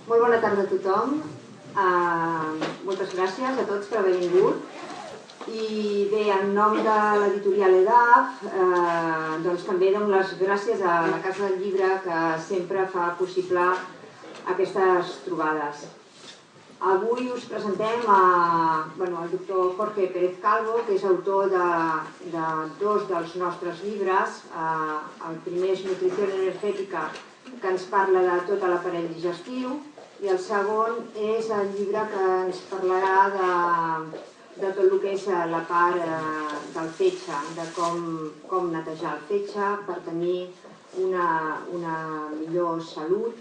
Molt bona tarda a tothom. Moltes gràcies a tots per haver vingut. I bé, en nom de l'editorial EDAF, doncs també dono les gràcies a la Casa del Llibre que sempre fa possible aquestes trobades. Avui us presentem el doctor Jorge Pérez Calvo, que és autor de dos dels nostres llibres. El primer és Nutrició Energètica, que ens parla de tot l'aparell digestiu, i el segon és el llibre que ens parlarà de tot el que és la part del fetge, de com netejar el fetge per tenir una millor salut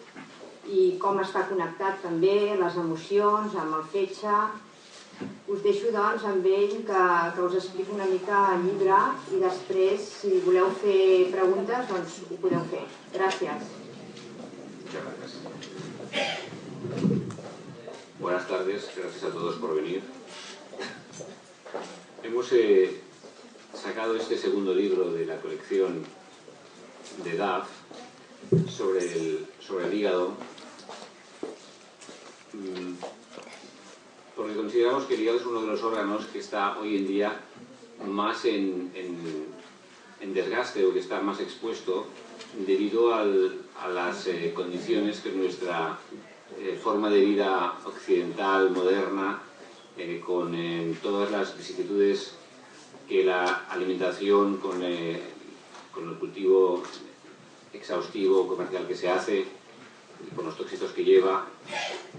i com està connectat també les emocions amb el fetge. Us deixo doncs amb ell que us expliqui una mica el llibre i després, si voleu fer preguntes, doncs ho podeu fer. Gràcies. Muchas gracias. Buenas tardes, gracias a todos por venir. Hemos sacado este segundo libro de la colección de DAF sobre el hígado, porque consideramos que el hígado es uno de los órganos que está hoy en día más en desgaste, o que está más expuesto debido a las condiciones que nuestra forma de vida occidental, moderna, con todas las vicisitudes que la alimentación, con el cultivo exhaustivo comercial que se hace, con los tóxicos que lleva,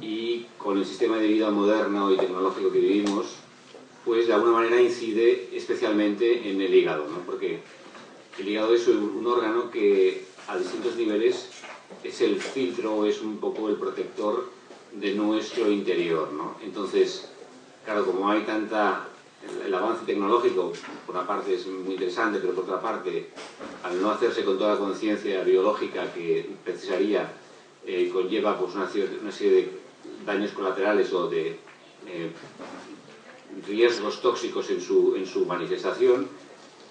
y con el sistema de vida moderno y tecnológico que vivimos, pues de alguna manera incide especialmente en el hígado, ¿no? Porque el hígado es un órgano que a distintos niveles es el filtro, es un poco el protector de nuestro interior, ¿no? Entonces, claro, como hay el avance tecnológico, por una parte es muy interesante, pero por otra parte, al no hacerse con toda la conciencia biológica que precisaría, conlleva pues una serie de daños colaterales o de riesgos tóxicos en su manifestación,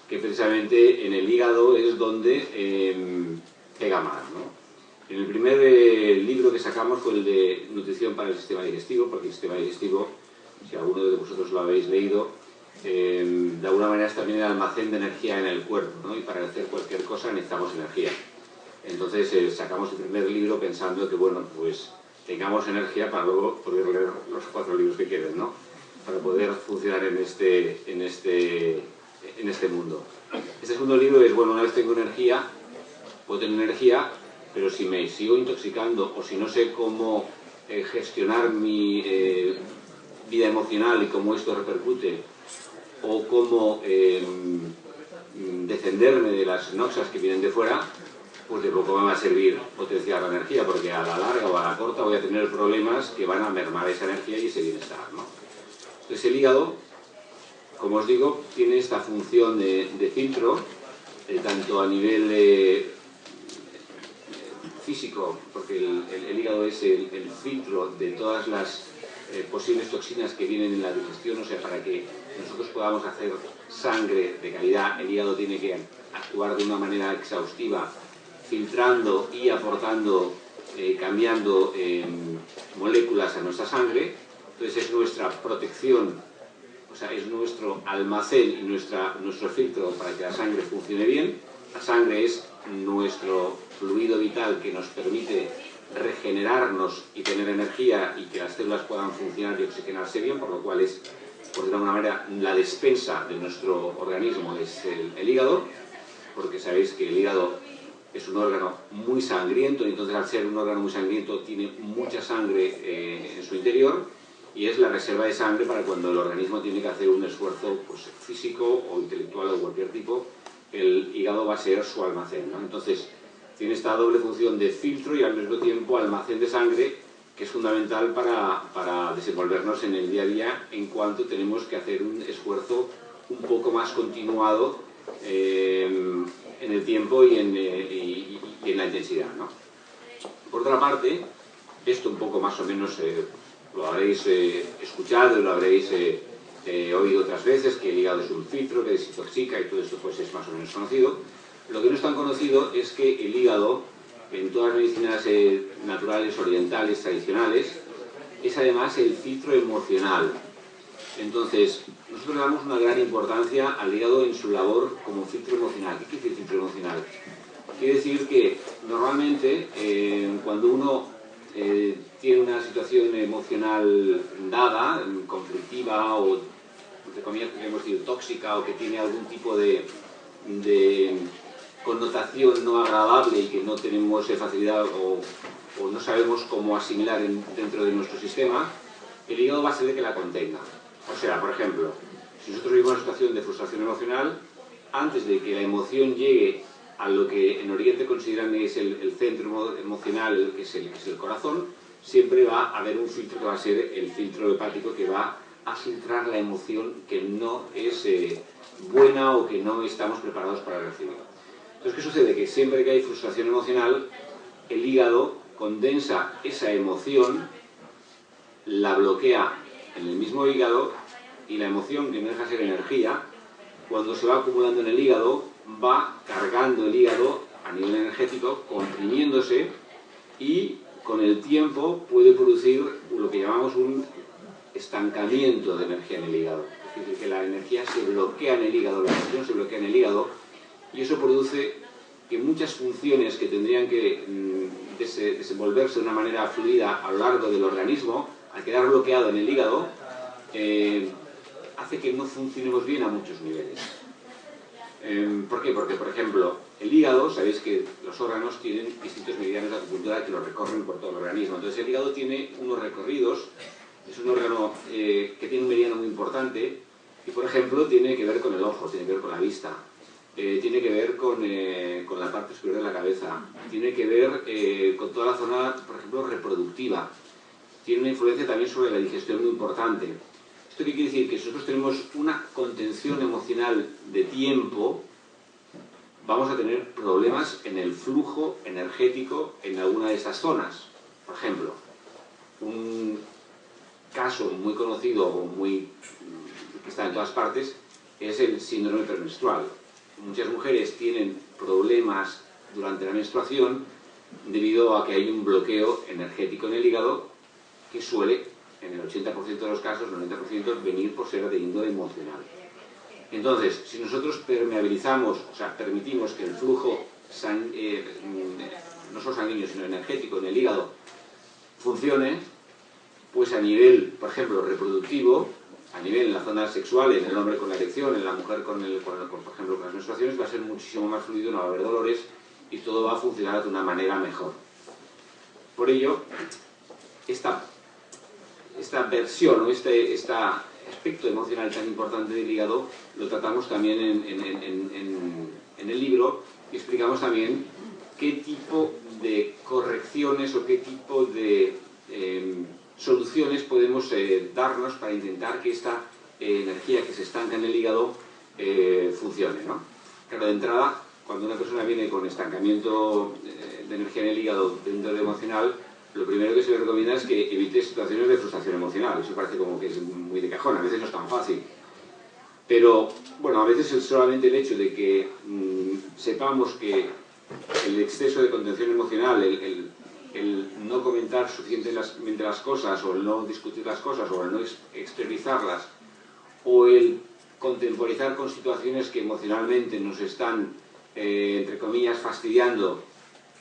que precisamente en el hígado es donde pega más, ¿no? En el primer libro que sacamos fue el de Nutrición para el Sistema Digestivo, porque el sistema digestivo, si alguno de vosotros lo habéis leído, de alguna manera es también el almacén de energía en el cuerpo, ¿no? Y para hacer cualquier cosa necesitamos energía. Entonces sacamos el primer libro pensando que, bueno, pues tengamos energía para luego poder leer los 4 libros que queden, ¿no? Para poder funcionar en este mundo. Este segundo libro es, bueno, una vez tengo energía, puedo tener energía, pero si me sigo intoxicando o si no sé cómo gestionar mi vida emocional y cómo esto repercute, o cómo defenderme de las noxas que vienen de fuera, pues de poco me va a servir potenciar la energía, porque a la larga o a la corta voy a tener problemas que van a mermar esa energía y ese bienestar, ¿no? Entonces el hígado, como os digo, tiene esta función de filtro, tanto a nivel físico, porque el hígado es el filtro de todas las posibles toxinas que vienen en la digestión. O sea, para que nosotros podamos hacer sangre de calidad, el hígado tiene que actuar de una manera exhaustiva, filtrando y aportando, cambiando moléculas a nuestra sangre. Entonces es nuestra protección, o sea, es nuestro almacén y nuestro filtro para que la sangre funcione bien. La sangre es nuestro fluido vital que nos permite regenerarnos y tener energía y que las células puedan funcionar y oxigenarse bien, por lo cual es, por decirlo de alguna manera, la despensa de nuestro organismo es el hígado, porque sabéis que el hígado es un órgano muy sangriento, y entonces al ser un órgano muy sangriento tiene mucha sangre en su interior, y es la reserva de sangre para cuando el organismo tiene que hacer un esfuerzo, pues, físico o intelectual o de cualquier tipo. El hígado va a ser su almacén, ¿no? Entonces tiene esta doble función de filtro y al mismo tiempo almacén de sangre, que es fundamental para desenvolvernos en el día a día, en cuanto tenemos que hacer un esfuerzo un poco más continuado en el tiempo y en la intensidad, ¿no? Por otra parte, esto un poco más o menos lo habréis escuchado, lo habréis oído otras veces, que el hígado es un filtro que desintoxica, y todo esto pues es más o menos conocido. Lo que no es tan conocido es que el hígado en todas las medicinas naturales, orientales, tradicionales, es además el filtro emocional. Entonces, nosotros le damos una gran importancia al hígado en su labor como filtro emocional. ¿Qué quiere decir filtro emocional? Quiere decir que normalmente cuando uno tiene una situación emocional dada, conflictiva o, entre comillas, podríamos decir tóxica, o que tiene algún tipo de connotación no agradable y que no tenemos facilidad o no sabemos cómo asimilar dentro de nuestro sistema, el hígado va a ser el que la contenga. O sea, por ejemplo, si nosotros vivimos una situación de frustración emocional, antes de que la emoción llegue a lo que en Oriente consideran es el centro emocional, que es el corazón, siempre va a haber un filtro que va a ser el filtro hepático, que va a filtrar la emoción que no es buena o que no estamos preparados para recibir. Entonces, ¿qué sucede? Que siempre que hay frustración emocional, el hígado condensa esa emoción, la bloquea en el mismo hígado, y la emoción, que no deja de ser energía, cuando se va acumulando en el hígado, va cargando el hígado a nivel energético, comprimiéndose, y con el tiempo puede producir lo que llamamos un estancamiento de energía en el hígado. Es decir, que la energía se bloquea en el hígado, la emoción se bloquea en el hígado, y eso produce que muchas funciones que tendrían que desenvolverse de una manera fluida a lo largo del organismo, al quedar bloqueado en el hígado, hace que no funcionemos bien a muchos niveles. ¿Por qué? Porque, por ejemplo, el hígado, sabéis que los órganos tienen distintos meridianos de acupuntura que los recorren por todo el organismo. Entonces el hígado tiene unos recorridos, es un órgano que tiene un meridiano muy importante, y por ejemplo tiene que ver con el ojo, tiene que ver con la vista, tiene que ver con la parte superior de la cabeza, tiene que ver con toda la zona, por ejemplo, reproductiva. Tiene una influencia también sobre la digestión muy importante. ¿Esto qué quiere decir? Que si nosotros tenemos una contención emocional de tiempo, vamos a tener problemas en el flujo energético en alguna de estas zonas. Por ejemplo, un caso muy conocido o que está en todas partes es el síndrome premenstrual. Muchas mujeres tienen problemas durante la menstruación debido a que hay un bloqueo energético en el hígado que suele, en el 80% de los casos, el 90%, venir por ser de índole emocional. Entonces, si nosotros permeabilizamos, o sea, permitimos que el flujo no solo sanguíneo, sino energético en el hígado funcione, pues a nivel, por ejemplo, reproductivo, a nivel en la zona sexual, en el hombre con la erección, en la mujer por ejemplo, con las menstruaciones, va a ser muchísimo más fluido, no va a haber dolores y todo va a funcionar de una manera mejor. Por ello, esta versión o este aspecto emocional tan importante del hígado lo tratamos también en el libro, y explicamos también qué tipo de correcciones o qué tipo de soluciones podemos darnos para intentar que esta energía que se estanca en el hígado funcione, ¿no? Claro, de entrada, cuando una persona viene con estancamiento de energía en el hígado de índole emocional, lo primero que se le recomienda es que evite situaciones de frustración emocional. Eso parece como que es muy de cajón, a veces no es tan fácil. Pero, bueno, a veces es solamente el hecho de que sepamos que el exceso de contención emocional, el no comentar suficientemente las cosas, o el no discutir las cosas, o el no exteriorizarlas, o el contemporizar con situaciones que emocionalmente nos están, entre comillas, fastidiando,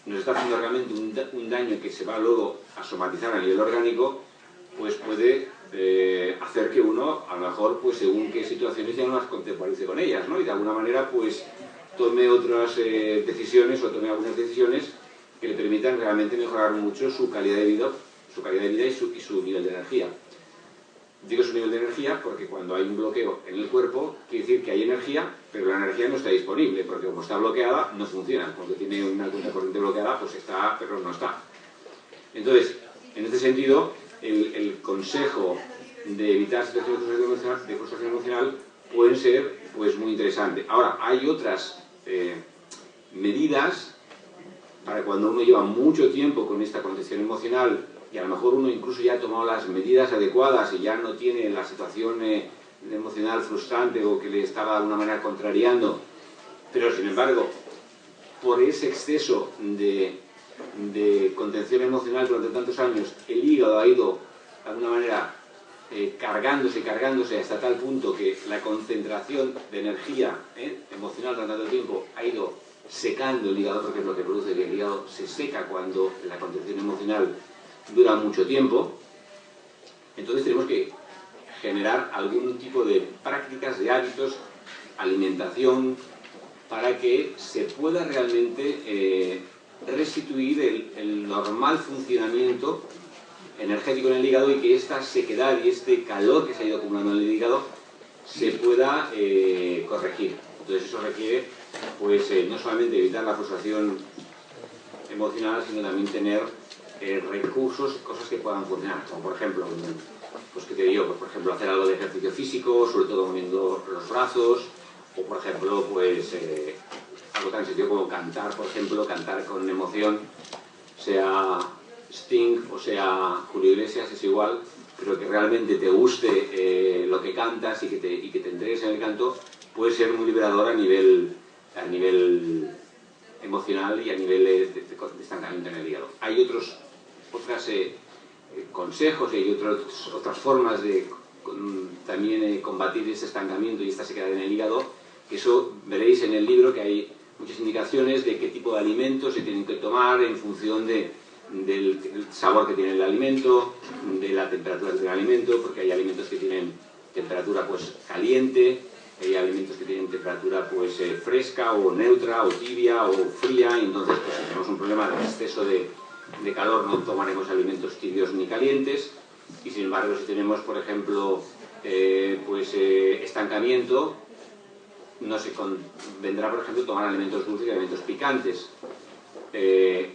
nos está haciendo realmente un daño que se va luego a somatizar a nivel orgánico, pues puede hacer que uno, a lo mejor, pues según qué situaciones ya no las contemporice con ellas, ¿no? Y de alguna manera, pues tome otras decisiones o tome algunas decisiones que le permitan realmente mejorar mucho su calidad de vida y su nivel de energía. Digo su nivel de energía porque cuando hay un bloqueo en el cuerpo, quiere decir que hay energía, pero la energía no está disponible, porque como está bloqueada, no funciona. Porque tiene una cuenta corriente bloqueada, pues está, pero no está. Entonces, en este sentido, el consejo de evitar situaciones de frustración emocional pueden ser pues, muy interesantes. Ahora, hay otras medidas para cuando uno lleva mucho tiempo con esta contención emocional y a lo mejor uno incluso ya ha tomado las medidas adecuadas y ya no tiene la situación emocional frustrante o que le estaba de alguna manera contrariando, pero sin embargo, por ese exceso de de contención emocional durante tantos años, el hígado ha ido, de alguna manera, cargándose hasta tal punto que la concentración de energía emocional durante tanto tiempo ha ido secando el hígado, porque es lo que produce que el hígado se seca cuando la contención emocional dura mucho tiempo. Entonces tenemos que generar algún tipo de prácticas, de hábitos, alimentación, para que se pueda realmente restituir el normal funcionamiento energético en el hígado y que esta sequedad y este calor que se ha ido acumulando en el hígado se pueda corregir. Entonces eso requiere, pues, no solamente evitar la frustración emocional, sino también tener recursos, cosas que puedan funcionar, como por ejemplo, pues que te digo, pues, por ejemplo, hacer algo de ejercicio físico, sobre todo moviendo los brazos, o por ejemplo, pues algo tan sencillo como cantar, por ejemplo, cantar con emoción, sea Sting o sea Julio Iglesias, es igual, pero que realmente te guste lo que cantas y que te entregues en el canto, puede ser muy liberador a nivel emocional y a nivel de estancamiento en el hígado. Hay otros consejos y hay otras formas de también combatir ese estancamiento y esta sequedad en el hígado, que eso veréis en el libro, que hay muchas indicaciones de qué tipo de alimentos se tienen que tomar en función del sabor que tiene el alimento, de la temperatura que tiene el alimento, porque hay alimentos que tienen temperatura pues caliente, hay alimentos que tienen temperatura pues fresca o neutra o tibia o fría, y entonces pues, si tenemos un problema de exceso de calor no tomaremos alimentos tibios ni calientes, y sin embargo si tenemos por ejemplo estancamiento, no se convendrá por ejemplo tomar alimentos dulces y alimentos picantes.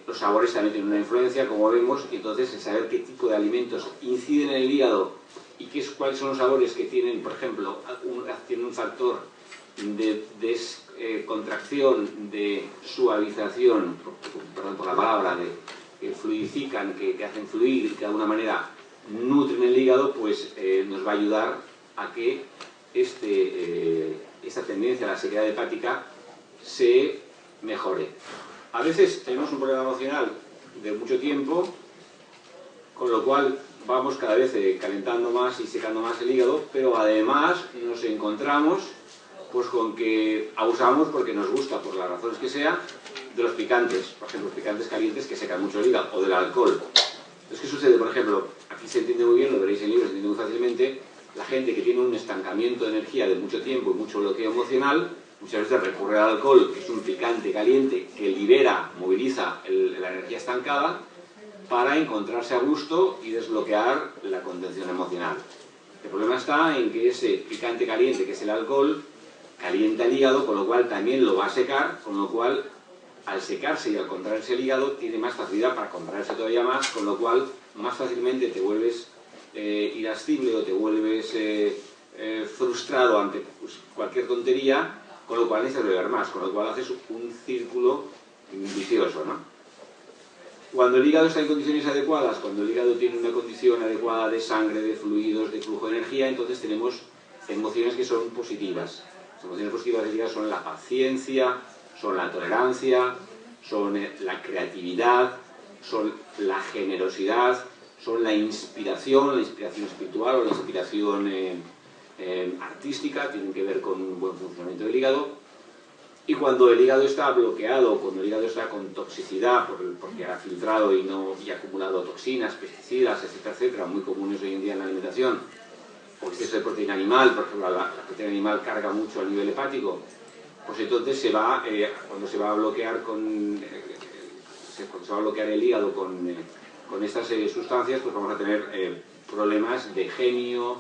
Los sabores también tienen una influencia, como vemos, y entonces el saber qué tipo de alimentos inciden en el hígado y cuáles son los sabores que tienen, por ejemplo, tienen un factor de descontracción, de suavización, perdón por la palabra, que fluidifican, que hacen fluir y que de alguna manera nutren el hígado, pues nos va a ayudar a que esta tendencia a la sequedad hepática se mejore. A veces tenemos un problema emocional de mucho tiempo, con lo cual vamos cada vez calentando más y secando más el hígado, pero además nos encontramos pues con que abusamos porque nos gusta, por las razones que sea, de los picantes, por ejemplo, los picantes calientes que secan mucho el hígado, o del alcohol. Entonces, ¿qué sucede? Por ejemplo, aquí se entiende muy bien, lo veréis en el libro, se entiende muy fácilmente, la gente que tiene un estancamiento de energía de mucho tiempo y mucho bloqueo emocional, muchas veces recurre al alcohol, que es un picante caliente que libera, moviliza la energía estancada para encontrarse a gusto y desbloquear la contención emocional. El problema está en que ese picante caliente, que es el alcohol, calienta el hígado, con lo cual también lo va a secar, con lo cual al secarse y al contraerse el hígado tiene más facilidad para contraerse todavía más, con lo cual más fácilmente te vuelves irascible o te vuelves frustrado ante pues, cualquier tontería, con lo cual necesitas beber más, con lo cual haces un círculo vicioso, ¿no? Cuando el hígado está en condiciones adecuadas, cuando el hígado tiene una condición adecuada de sangre, de fluidos, de flujo de energía, entonces tenemos emociones que son positivas. Las emociones positivas del hígado son la paciencia, son la tolerancia, son la creatividad, son la generosidad, son la inspiración espiritual o la inspiración artística, tienen que ver con un buen funcionamiento del hígado. Y cuando el hígado está bloqueado, cuando el hígado está con toxicidad, porque ha filtrado y ha acumulado toxinas, pesticidas, etcétera, etcétera, muy comunes hoy en día en la alimentación, o exceso de proteína animal, por ejemplo, la proteína animal carga mucho a nivel hepático, pues entonces cuando se va a bloquear el hígado con estas sustancias, pues vamos a tener problemas de genio,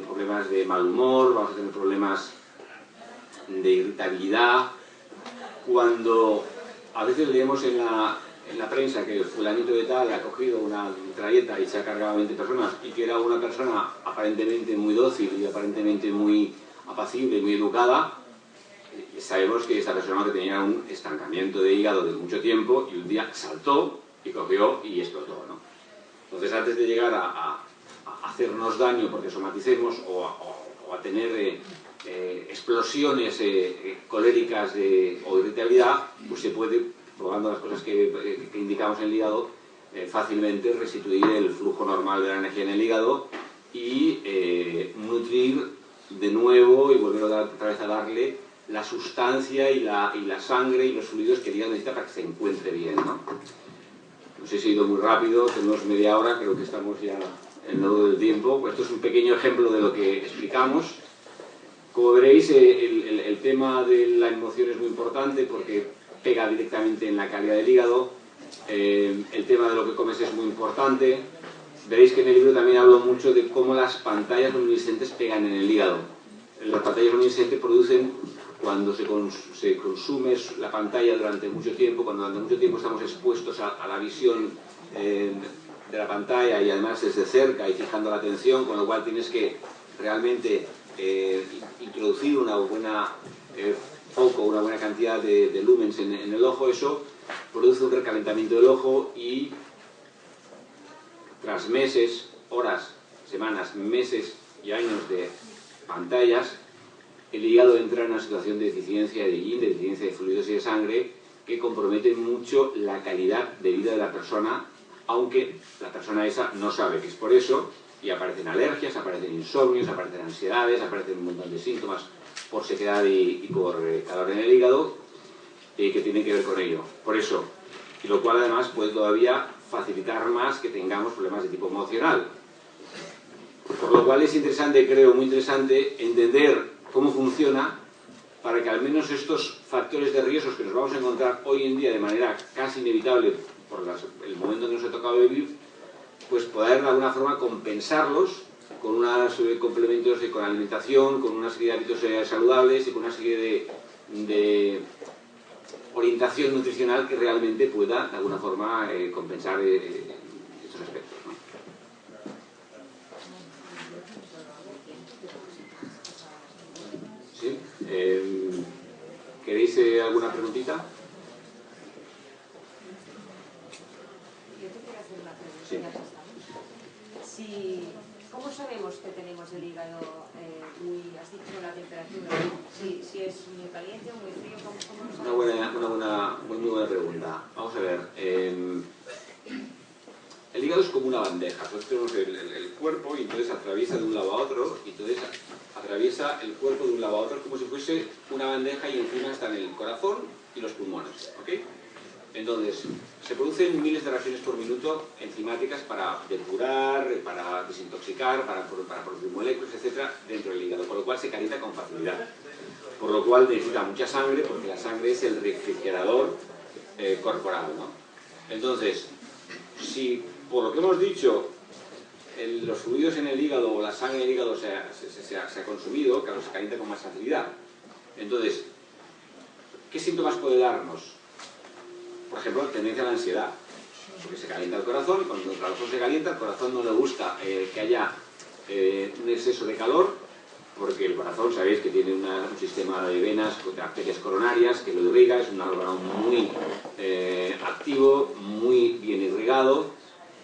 problemas de mal humor, vamos a tener problemas de irritabilidad. Cuando a veces leemos en la prensa que fulanito de tal ha cogido una trayeta y se ha cargado a 20 personas y que era una persona aparentemente muy dócil y aparentemente muy apacible y muy educada, sabemos que esta persona que tenía un estancamiento de hígado de mucho tiempo y un día saltó y cogió y explotó, ¿no? Entonces, antes de llegar a hacernos daño porque somaticemos o a tener explosiones coléricas o irritabilidad, pues se puede probando las cosas que indicamos en el hígado, fácilmente restituir el flujo normal de la energía en el hígado y nutrir de nuevo y volver otra vez a darle la sustancia y la sangre y los fluidos que el hígado necesita para que se encuentre bien, ¿no? No sé si he ido muy rápido, tenemos media hora, creo que estamos ya en el nudo del tiempo. Esto es un pequeño ejemplo de lo que explicamos. Como veréis, el tema de la emoción es muy importante porque pega directamente en la calidad del hígado. El tema de lo que comes es muy importante. Veréis que en el libro también hablo mucho de cómo las pantallas luminiscentes pegan en el hígado. Las pantallas luminiscentes producen, cuando se consume la pantalla durante mucho tiempo, cuando durante mucho tiempo estamos expuestos a la visión de la pantalla y además desde cerca y fijando la atención, con lo cual tienes que realmente introducir una buena foco, una buena cantidad de lumens en el ojo. Eso produce un recalentamiento del ojo y tras meses, horas, semanas, meses y años de pantallas, el hígado entra en una situación de deficiencia de yin, de deficiencia de fluidos y de sangre, que comprometen mucho la calidad de vida de la persona, aunque la persona esa no sabe que es por eso, y aparecen alergias, aparecen insomnios, aparecen ansiedades, aparecen un montón de síntomas por sequedad y por calor en el hígado, que tienen que ver con ello. Por eso, y lo cual además puede todavía facilitar más que tengamos problemas de tipo emocional. Por lo cual es interesante, creo, muy interesante, entender cómo funciona para que al menos estos factores de riesgos que nos vamos a encontrar hoy en día de manera casi inevitable por el momento que nos ha tocado vivir, pues poder de alguna forma compensarlos con unos complementos con alimentación, con una serie de hábitos saludables y con una serie de orientación nutricional que realmente pueda de alguna forma compensar estos aspectos, ¿no? ¿Sí? ¿Queréis alguna preguntita? Yo te quiero hacer una pregunta. Sí. ¿Cómo sabemos que tenemos el hígado has dicho la temperatura, si es muy caliente o muy frío? ¿Cómo lo sabemos? Muy buena pregunta. Vamos a ver. El hígado es como una bandeja. Entonces tenemos el cuerpo y entonces atraviesa de un lado a otro y entonces atraviesa el cuerpo de un lado a otro como si fuese una bandeja y encima están el corazón y los pulmones, ¿ok? Entonces, se producen miles de reacciones por minuto enzimáticas para depurar, para desintoxicar, para producir moléculas, etcétera, dentro del hígado, por lo cual se calienta con facilidad. Por lo cual necesita mucha sangre, porque la sangre es el refrigerador corporal, ¿no? Entonces, si por lo que hemos dicho, los fluidos en el hígado o la sangre en el hígado se ha consumido, claro, se calienta con más facilidad. Entonces, ¿qué síntomas puede darnos? Por ejemplo, tendencia a la ansiedad, porque se calienta el corazón, y cuando el corazón se calienta, el corazón no le gusta que haya un exceso de calor, porque el corazón, sabéis que tiene un sistema de venas, de arterias coronarias, que lo irriga, es un órgano muy activo, muy bien irrigado,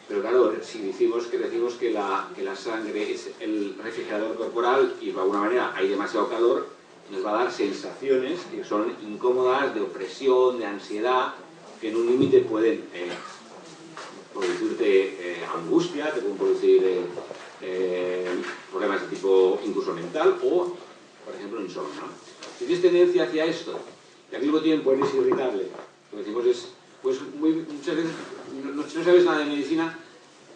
pero claro, si decimos que la sangre es el refrigerador corporal y de alguna manera hay demasiado calor, nos va a dar sensaciones que son incómodas, de opresión, de ansiedad, que en un límite pueden producirte angustia, te pueden producir problemas de tipo incluso mental o, por ejemplo, insomnio, ¿no? Si tienes tendencia hacia esto y al mismo tiempo eres irritable, lo que decimos es, pues muchas veces no sabes nada de medicina,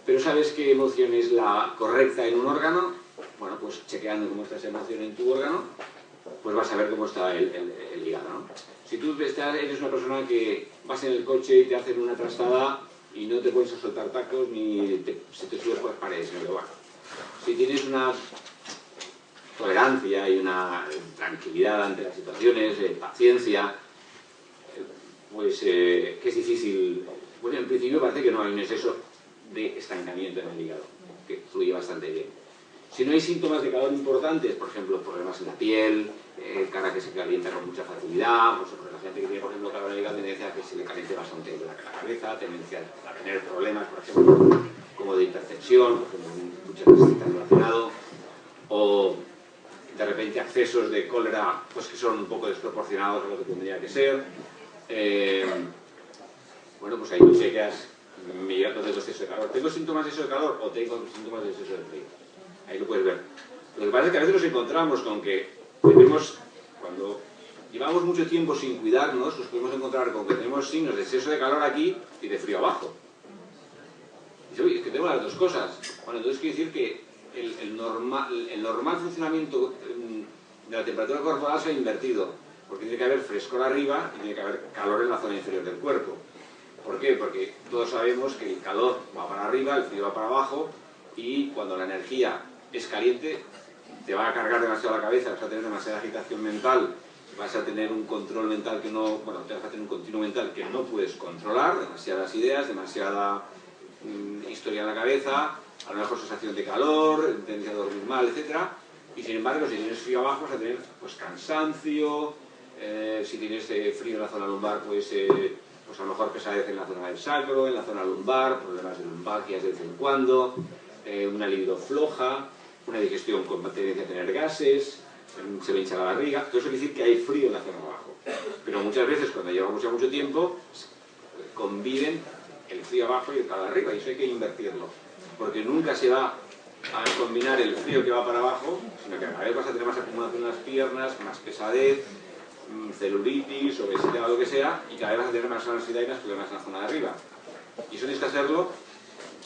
pero sabes qué emoción es la correcta en un órgano, bueno, pues chequeando cómo está esa emoción en tu órgano, pues vas a ver cómo está el hígado, ¿no? Si tú eres una persona que vas en el coche y te hacen una trastada y no te puedes soltar tacos ni se te subes por las paredes, pero bueno, si tienes una tolerancia y una tranquilidad ante las situaciones, paciencia, pues que es difícil. Bueno, en principio parece que no hay un exceso de estancamiento en el hígado, que fluye bastante bien. Si no hay síntomas de calor importantes, por ejemplo, problemas en la piel, cara que se calienta con mucha facilidad, pues la gente que tiene, por ejemplo, calor en el hígado, tendencia a que se le caliente bastante la cabeza, tendencia a tener problemas, por ejemplo, como de hipertensión, porque muchas veces está relacionado, o de repente accesos de cólera pues que son un poco desproporcionados a lo que tendría que ser. bueno, pues ahí tú chequeas, mira dónde tengo exceso de calor. ¿Tengo síntomas de exceso de calor o tengo síntomas de exceso de frío? Ahí lo puedes ver. Lo que pasa es que a veces nos encontramos con que tenemos, cuando llevamos mucho tiempo sin cuidarnos, nos podemos encontrar con que tenemos signos de exceso de calor aquí y de frío abajo. Y dice, oye, es que tengo las dos cosas. Bueno, entonces quiere decir que el normal funcionamiento de la temperatura corporal se ha invertido, porque tiene que haber frescor arriba y tiene que haber calor en la zona inferior del cuerpo. ¿Por qué? Porque todos sabemos que el calor va para arriba, el frío va para abajo, y cuando la energía es caliente, te va a cargar demasiado la cabeza, vas a tener demasiada agitación mental, vas a tener un control mental que no, bueno, te vas a tener un continuo mental que no puedes controlar, demasiadas ideas, demasiada historia en la cabeza, a lo mejor sensación de calor, tendencia a dormir mal, etc. Y sin embargo, si tienes frío abajo, vas a tener pues cansancio, si tienes frío en la zona lumbar, pues a lo mejor pesadez en la zona del sacro, en la zona lumbar, problemas de lumbalgias de vez en cuando, una libido floja, una digestión con tendencia a tener gases, se le hincha la barriga. Todo eso quiere decir que hay frío en la zona de abajo. Pero muchas veces, cuando llevamos ya mucho tiempo, conviven el frío abajo y el calor arriba, y eso hay que invertirlo. Porque nunca se va a combinar el frío que va para abajo, sino que cada vez vas a tener más acumulación en las piernas, más pesadez, celulitis, obesidad o lo que sea, y cada vez vas a tener más ansiedad y más problemas en la zona de arriba. Y eso tienes que hacerlo,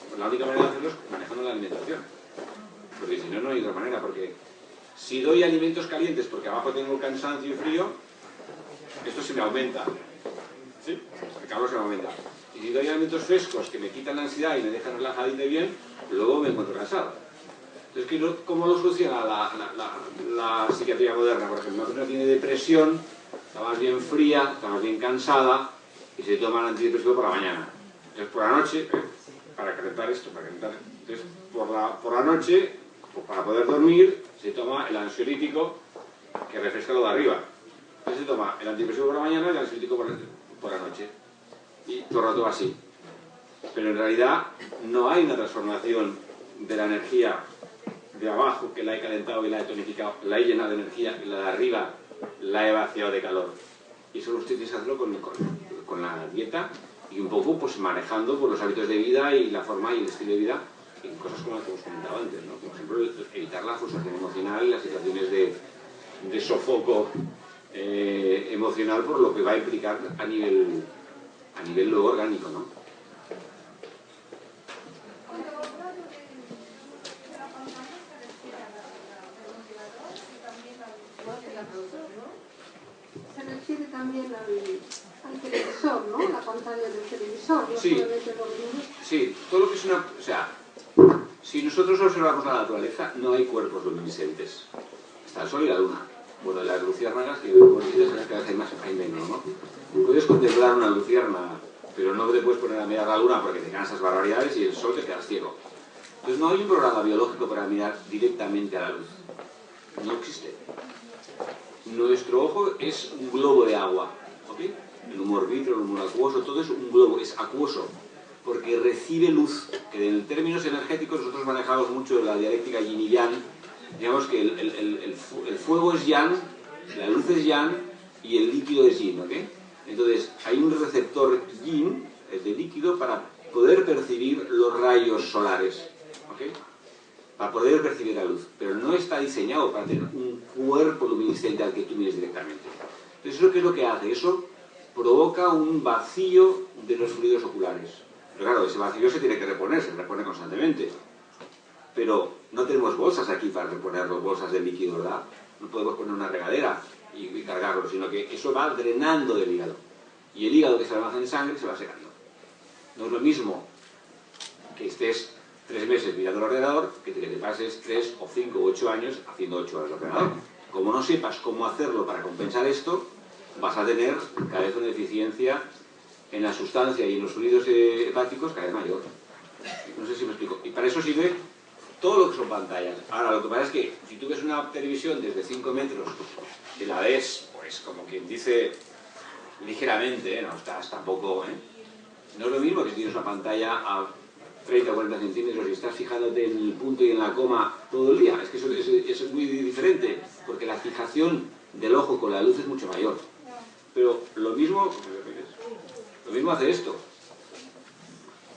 pues la única manera de hacerlo es manejando la alimentación. Porque si no, no hay otra manera, porque si doy alimentos calientes porque abajo tengo cansancio y frío, esto se me aumenta. ¿Sí? El calor se me aumenta. Y si doy alimentos frescos que me quitan la ansiedad y me dejan relajadita y bien, luego me encuentro cansado. Entonces, ¿cómo lo soluciona la psiquiatría moderna? Por ejemplo, una persona tiene depresión, está más bien fría, está más bien cansada, y se toma el antidepresivo por la mañana. Entonces, por la noche, para calentar esto, entonces, por la noche, pues para poder dormir, se toma el ansiolítico que refresca lo de arriba. Entonces se toma el antidepresivo por la mañana y el ansiolítico por la noche. Y todo el rato así. Pero en realidad no hay una transformación de la energía de abajo, que la he calentado y la he tonificado, la he llenado de energía, y la de arriba la he vaciado de calor. Y eso usted tiene que hacerlo con la dieta y un poco pues manejando pues, los hábitos de vida y la forma y el estilo de vida en cosas como las que hemos comentado antes, ¿no? Por ejemplo, evitar la frustración emocional y las situaciones de sofoco emocional por lo que va a implicar a nivel luego orgánico, ¿no? Se refiere también al televisor, ¿no? La pantalla del televisor, no sí, solamente los niños. Sí, todo lo que es una... O sea, si nosotros observamos la naturaleza, no hay cuerpos luminiscentes. Está el sol y la luna. Bueno, las luciérnagas, que cada vez hay menos, ¿no? Puedes contemplar una luciérnaga, pero no te puedes poner a mirar la luna porque te cansas barbaridades y el sol te quedas ciego. Entonces no hay un programa biológico para mirar directamente a la luz. No existe. Nuestro ojo es un globo de agua, ¿ok? El humor vítreo, el humor acuoso, todo es un globo, es acuoso, porque recibe luz, que en términos energéticos nosotros manejamos mucho la dialéctica yin y yang. Digamos que el fuego es yang, la luz es yang y el líquido es yin, ¿ok? Entonces hay un receptor yin, el de líquido, para poder percibir los rayos solares, ¿ok? Para poder percibir la luz, pero no está diseñado para tener un cuerpo luminiscente al que tú mires directamente. Entonces, ¿eso qué es lo que hace? Eso provoca un vacío de los fluidos oculares. Pero claro, ese vacío se tiene que reponer, se repone constantemente. Pero no tenemos bolsas aquí para reponerlo, bolsas de líquido, ¿verdad? No podemos poner una regadera y cargarlo, sino que eso va drenando del hígado. Y el hígado que se almacena en sangre se va secando. No es lo mismo que estés 3 meses mirando el ordenador que te pases 3 o 5 o 8 años haciendo 8 horas de ordenador. Como no sepas cómo hacerlo para compensar esto, vas a tener cada vez una deficiencia en la sustancia y en los fluidos hepáticos cada vez mayor. No sé si me explico. Y para eso sirve todo lo que son pantallas. Ahora, lo que pasa es que si tú ves una televisión desde 5 metros y la ves, pues como quien dice, ligeramente, no estás tampoco, no es lo mismo que si tienes una pantalla a 30 o 40 centímetros y estás fijándote en el punto y en la coma todo el día. Es que eso es muy diferente, porque la fijación del ojo con la luz es mucho mayor. Pero lo mismo hace esto.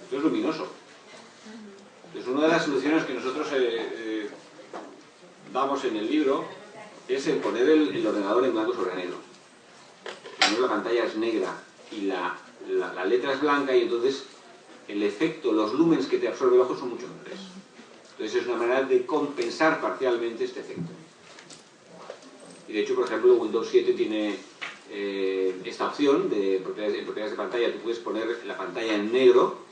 esto es luminoso. Entonces, una de las soluciones que nosotros damos en el libro es el poner el ordenador en blanco sobre negro. Cuando la pantalla es negra y la letra es blanca, y entonces el efecto, los lúmenes que te absorbe el ojo son mucho menores. Entonces es una manera de compensar parcialmente este efecto. Y de hecho, por ejemplo, Windows 7 tiene esta opción de propiedades de pantalla. Tú puedes poner la pantalla en negro,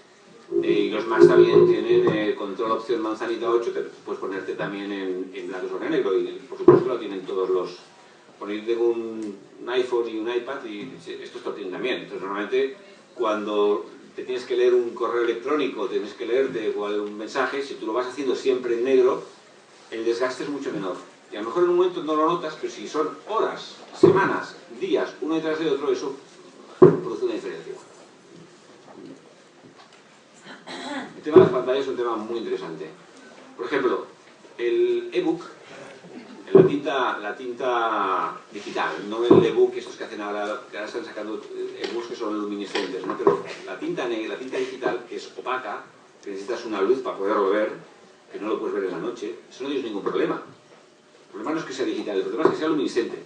y los Macs también tienen control opción manzanita 8, que puedes ponerte también en blanco sobre negro, y por supuesto lo tienen todos los... Ponerte un iPhone y un iPad, y estos lo tienen también. Entonces normalmente cuando te tienes que leer un correo electrónico, tienes que leerte igual un mensaje, si tú lo vas haciendo siempre en negro, el desgaste es mucho menor. Y a lo mejor en un momento no lo notas, pero si son horas, semanas, días, uno detrás de otro, eso produce una diferencia. El tema de las pantallas es un tema muy interesante. Por ejemplo, el ebook, la tinta digital, no el ebook, estos que hacen ahora, que ahora están sacando ebooks que son luminiscentes, ¿no? Pero la tinta negra, la tinta digital, que es opaca, que necesitas una luz para poderlo ver, que no lo puedes ver en la noche, eso no tienes ningún problema. El problema no es que sea digital, el problema es que sea luminiscente.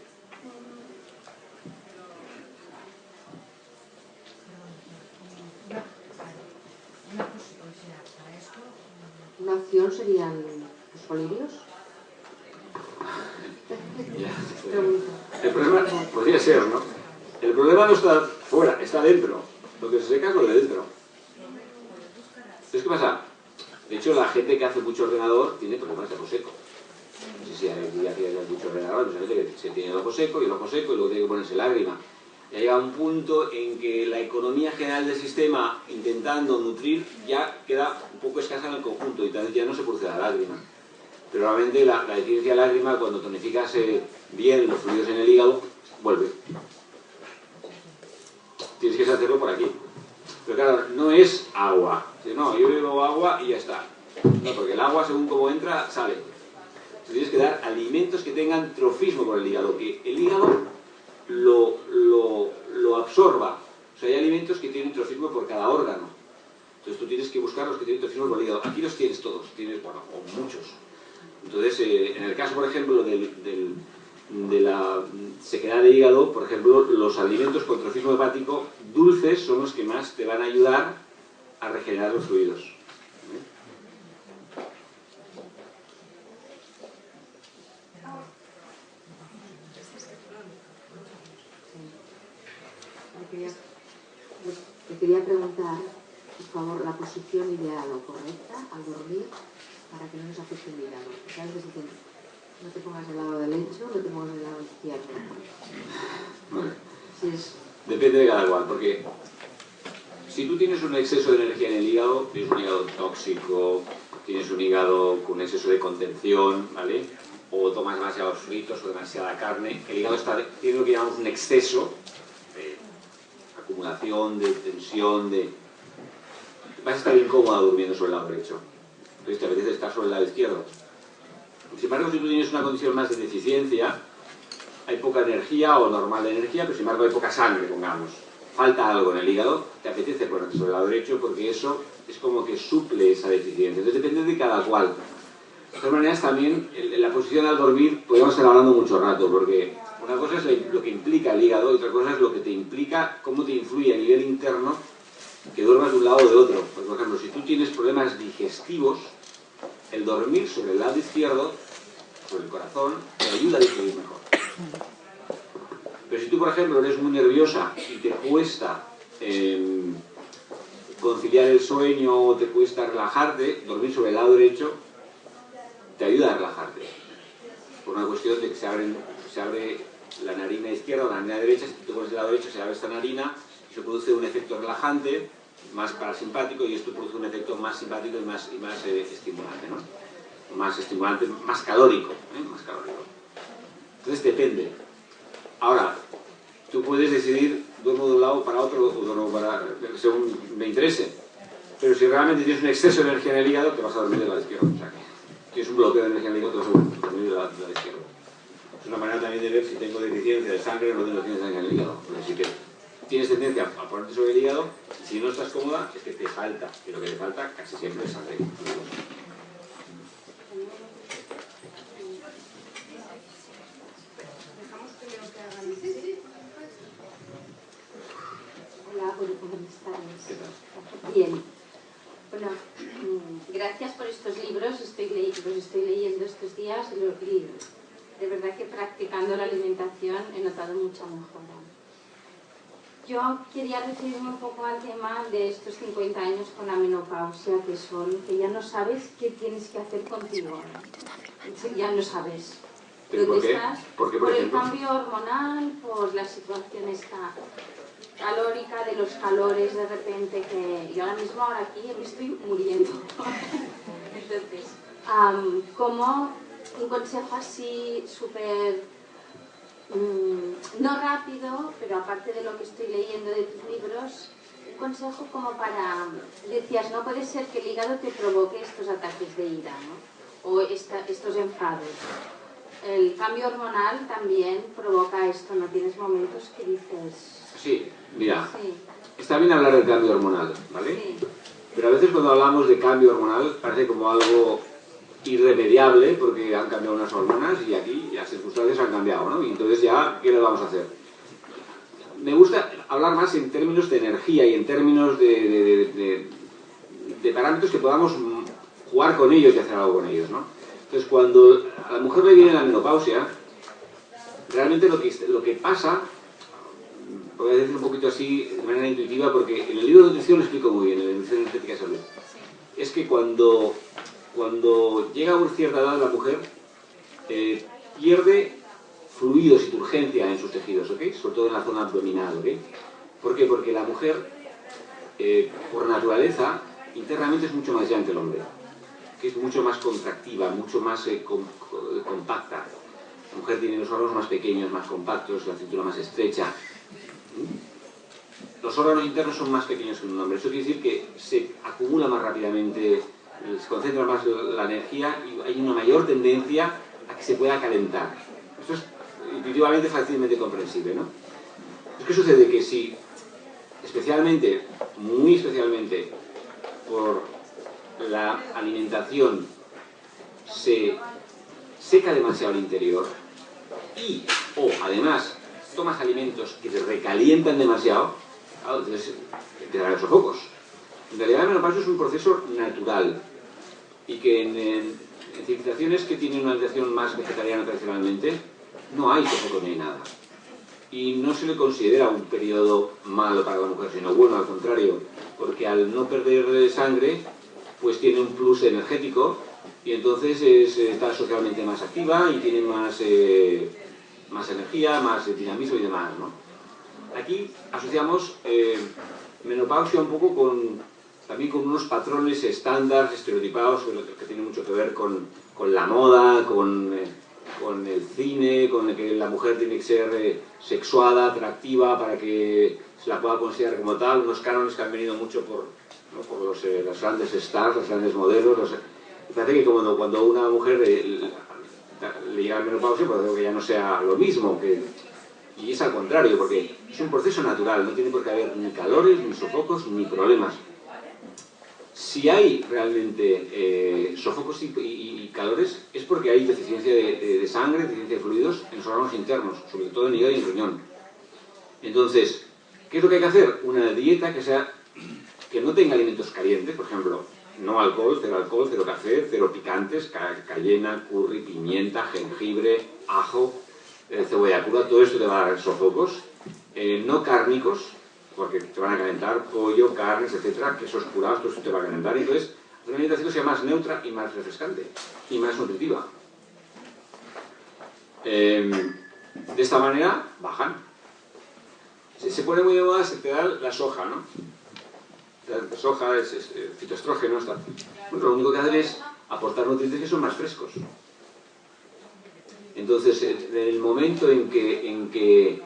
Una opción serían los colirios. El problema podría ser, ¿no? El problema no está fuera, está dentro. Lo que se seca es lo de dentro. Entonces, ¿qué pasa? De hecho, la gente que hace mucho ordenador tiene problemas de ojo seco. No sé si hay mucho ordenador, mucha gente que se tiene el ojo seco, y luego tiene que ponerse lágrima. Ya llega un punto en que la economía general del sistema, intentando nutrir, ya queda un poco escasa en el conjunto, y entonces ya no se produce la lágrima. Pero realmente la deficiencia de lágrima, cuando tonificas bien los fluidos en el hígado, vuelve. Tienes que hacerlo por aquí. Pero claro, no es agua. No, yo bebo agua y ya está. No, porque el agua, según cómo entra, sale. Entonces tienes que dar alimentos que tengan trofismo por el hígado, que el hígado lo absorba. O sea, hay alimentos que tienen trofismo por cada órgano. Entonces tú tienes que buscar los que tienen trofismo por el hígado. Aquí los tienes todos, tienes, bueno, o muchos. Entonces, en el caso, por ejemplo, de la sequedad de hígado, por ejemplo, los alimentos con trofismo hepático dulces son los que más te van a ayudar a regenerar los fluidos. Le quería preguntar, por favor, la posición ideal o correcta al dormir para que no nos afecte el hígado. Porque a veces dicen, no te pongas del lado derecho, no te pongas del lado izquierdo. Vale. Si es... Depende de cada cual, porque si tú tienes un exceso de energía en el hígado, tienes un hígado tóxico, tienes un hígado con exceso de contención, ¿vale? O tomas demasiados fritos o demasiada carne, el hígado tiene lo que llamamos un exceso de acumulación, de tensión, vas a estar incómoda durmiendo sobre el lado derecho. Entonces te apetece estar sobre el lado izquierdo. Sin embargo, si tú tienes una condición más de deficiencia, hay poca energía o normal de energía, pero sin embargo hay poca sangre, pongamos. Falta algo en el hígado, te apetece ponerte sobre el lado derecho porque eso es como que suple esa deficiencia. Entonces depende de cada cual. De todas maneras, también en la posición al dormir podemos estar hablando mucho rato, porque una cosa es lo que implica el hígado y otra cosa es lo que te implica, cómo te influye a nivel interno que duermas de un lado o de otro. Por ejemplo, si tú tienes problemas digestivos, el dormir sobre el lado izquierdo, sobre el corazón, te ayuda a digerir mejor. Pero si tú, por ejemplo, eres muy nerviosa y te cuesta conciliar el sueño o te cuesta relajarte, dormir sobre el lado derecho te ayuda a relajarte. Por una cuestión de que se abre la narina izquierda o la narina derecha, si tú te pones del lado derecho se abre esta narina y se produce un efecto relajante, más parasimpático, y esto produce un efecto más simpático y más estimulante, ¿no? Más estimulante, más calórico, más calórico. Entonces depende. Ahora, tú puedes decidir, duermo de un lado para otro o duermo según me interese, pero si realmente tienes un exceso de energía en el hígado, te vas a dormir del lado izquierdo. O sea, que tienes un bloqueo de energía en el hígado, te vas a dormir del lado izquierdo. Es una manera también de ver si tengo deficiencia de sangre o no tengo deficiencia de sangre en el hígado. Así que tienes tendencia a ponerte sobre el hígado, y si no estás cómoda, es que te falta, y lo que te falta casi siempre es sangre. Hola, buenas tardes. Bien. Bueno, gracias por estos libros, los estoy leyendo estos días y de verdad que practicando la alimentación he notado mucha mejora. Yo quería referirme un poco al tema de estos 50 años con la menopausia, que ya no sabes qué tienes que hacer contigo. Ya no sabes dónde estás. ¿Por qué, por el ejemplo? cambio hormonal, por la situación esta calórica, de los calores de repente, que yo ahora mismo aquí me estoy muriendo. Entonces, como un consejo así súper, no rápido, pero aparte de lo que estoy leyendo de tus libros, un consejo como para, decías, no puede ser que el hígado te provoque estos ataques de ira, ¿no? O estos enfados. El cambio hormonal también provoca esto, ¿no? Tienes momentos que dices... Sí, mira, sí. Está bien hablar del cambio hormonal, ¿vale? Sí. Pero a veces cuando hablamos de cambio hormonal parece como algo irremediable porque han cambiado unas hormonas y aquí las circunstancias han cambiado, ¿no? Y entonces ya, ¿qué le vamos a hacer? Me gusta hablar más en términos de energía y en términos de parámetros que podamos jugar con ellos y hacer algo con ellos, ¿no? Entonces, cuando a la mujer le viene la menopausia, realmente lo que pasa, voy a decir un poquito así de manera intuitiva, porque en el libro de nutrición lo explico muy bien, en la nutrición energética de salud, es que cuando llega a una cierta edad la mujer, pierde fluidos y turgencia en sus tejidos, ¿ok? Sobre todo en la zona abdominal, ¿ok? ¿Por qué? Porque la mujer, por naturaleza, internamente es mucho más llana que el hombre, que es mucho más contractiva, mucho más compacta. La mujer tiene los órganos más pequeños, más compactos, la cintura más estrecha. Los órganos internos son más pequeños que un hombre. Eso quiere decir que se acumula más rápidamente, se concentra más la energía y hay una mayor tendencia a que se pueda calentar. Esto es intuitivamente fácilmente comprensible, ¿no? ¿Qué sucede? Que si, especialmente, muy especialmente, por la alimentación se seca demasiado el interior y, o además, tomas alimentos que te recalientan demasiado, claro, entonces te dan los sofocos. En realidad la menopausia es un proceso natural y que en civilizaciones que tienen una alimentación más vegetariana tradicionalmente no hay sofoco ni nada. Y no se le considera un periodo malo para la mujer, sino bueno, al contrario, porque al no perder sangre, pues tiene un plus energético y entonces está socialmente más activa y tiene más energía, más dinamismo y demás, ¿no? Aquí asociamos menopausia un poco también con unos patrones estándar, estereotipados, que tienen mucho que ver con la moda, con el cine, con el que la mujer tiene que ser sexuada, atractiva, para que se la pueda considerar como tal, unos cánones que han venido mucho por los grandes stars, los grandes modelos. Me parece que cuando una mujer le llega a la menopausia, puede que ya no sea lo mismo, y es al contrario, porque es un proceso natural, no tiene por qué haber ni calores, ni sofocos, ni problemas. Si hay realmente sofocos y calores, es porque hay deficiencia de sangre, deficiencia de fluidos en los órganos internos, sobre todo en el hígado y en el riñón. Entonces, ¿qué es lo que hay que hacer? Una dieta que no tenga alimentos calientes, por ejemplo, no alcohol, cero café, cero picantes, cayena, curry, pimienta, jengibre, ajo, cebolla cruda, todo esto te va a dar sofocos. No cárnicos, porque te van a calentar pollo, carnes, etcétera, quesos curados, todo eso te va a calentar. Entonces, una alimentación que sea más neutra y más refrescante y más nutritiva. De esta manera, bajan. Se pone muy de moda, se te da la soja, ¿no? La soja es fitoestrógeno, está. Bueno, lo único que hacen es aportar nutrientes que son más frescos. Entonces, en el momento en que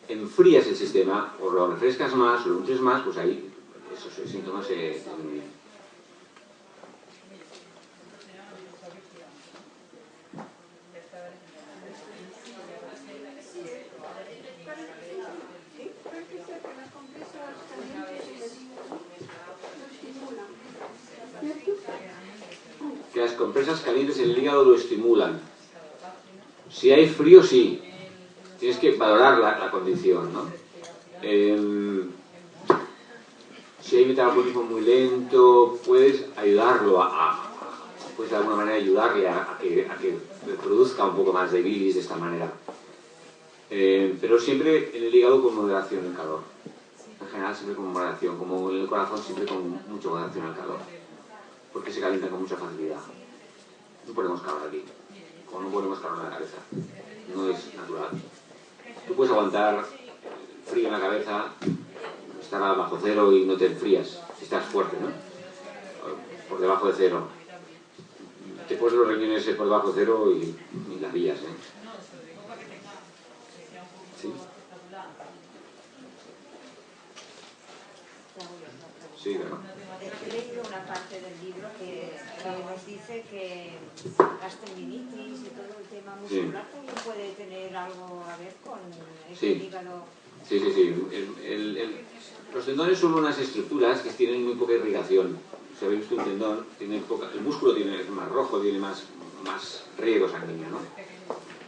enfrías el sistema, o lo refrescas más, o lo nutres más, pues ahí esos síntomas se disminuyen. las compresas calientes en el hígado lo estimulan. Si hay frío, sí. Tienes que valorar la condición, ¿no? Si hay metabolismo muy lento, puedes ayudarlo puedes de alguna manera ayudarle a que produzca un poco más de bilis de esta manera. Pero siempre en el hígado con moderación el calor. En general siempre con moderación, como en el corazón siempre con mucha moderación al calor. Porque se calienta con mucha facilidad. No ponemos calor aquí, como no ponemos calor en la cabeza. No es natural. Tú puedes aguantar frío en la cabeza, estar bajo cero y no te enfrías, si estás fuerte, ¿no? Por debajo de cero. Te pones los riñones por debajo de cero y las vías, ¿eh? ¿Sí? Sí, claro. He leído una parte del libro que nos dice que las tendinitis y todo el tema muscular también puede tener algo a ver con el hígado. Sí. Los tendones son unas estructuras que tienen muy poca irrigación. Si habéis visto un tendón, el músculo es más rojo, tiene más riego sanguíneo, ¿no?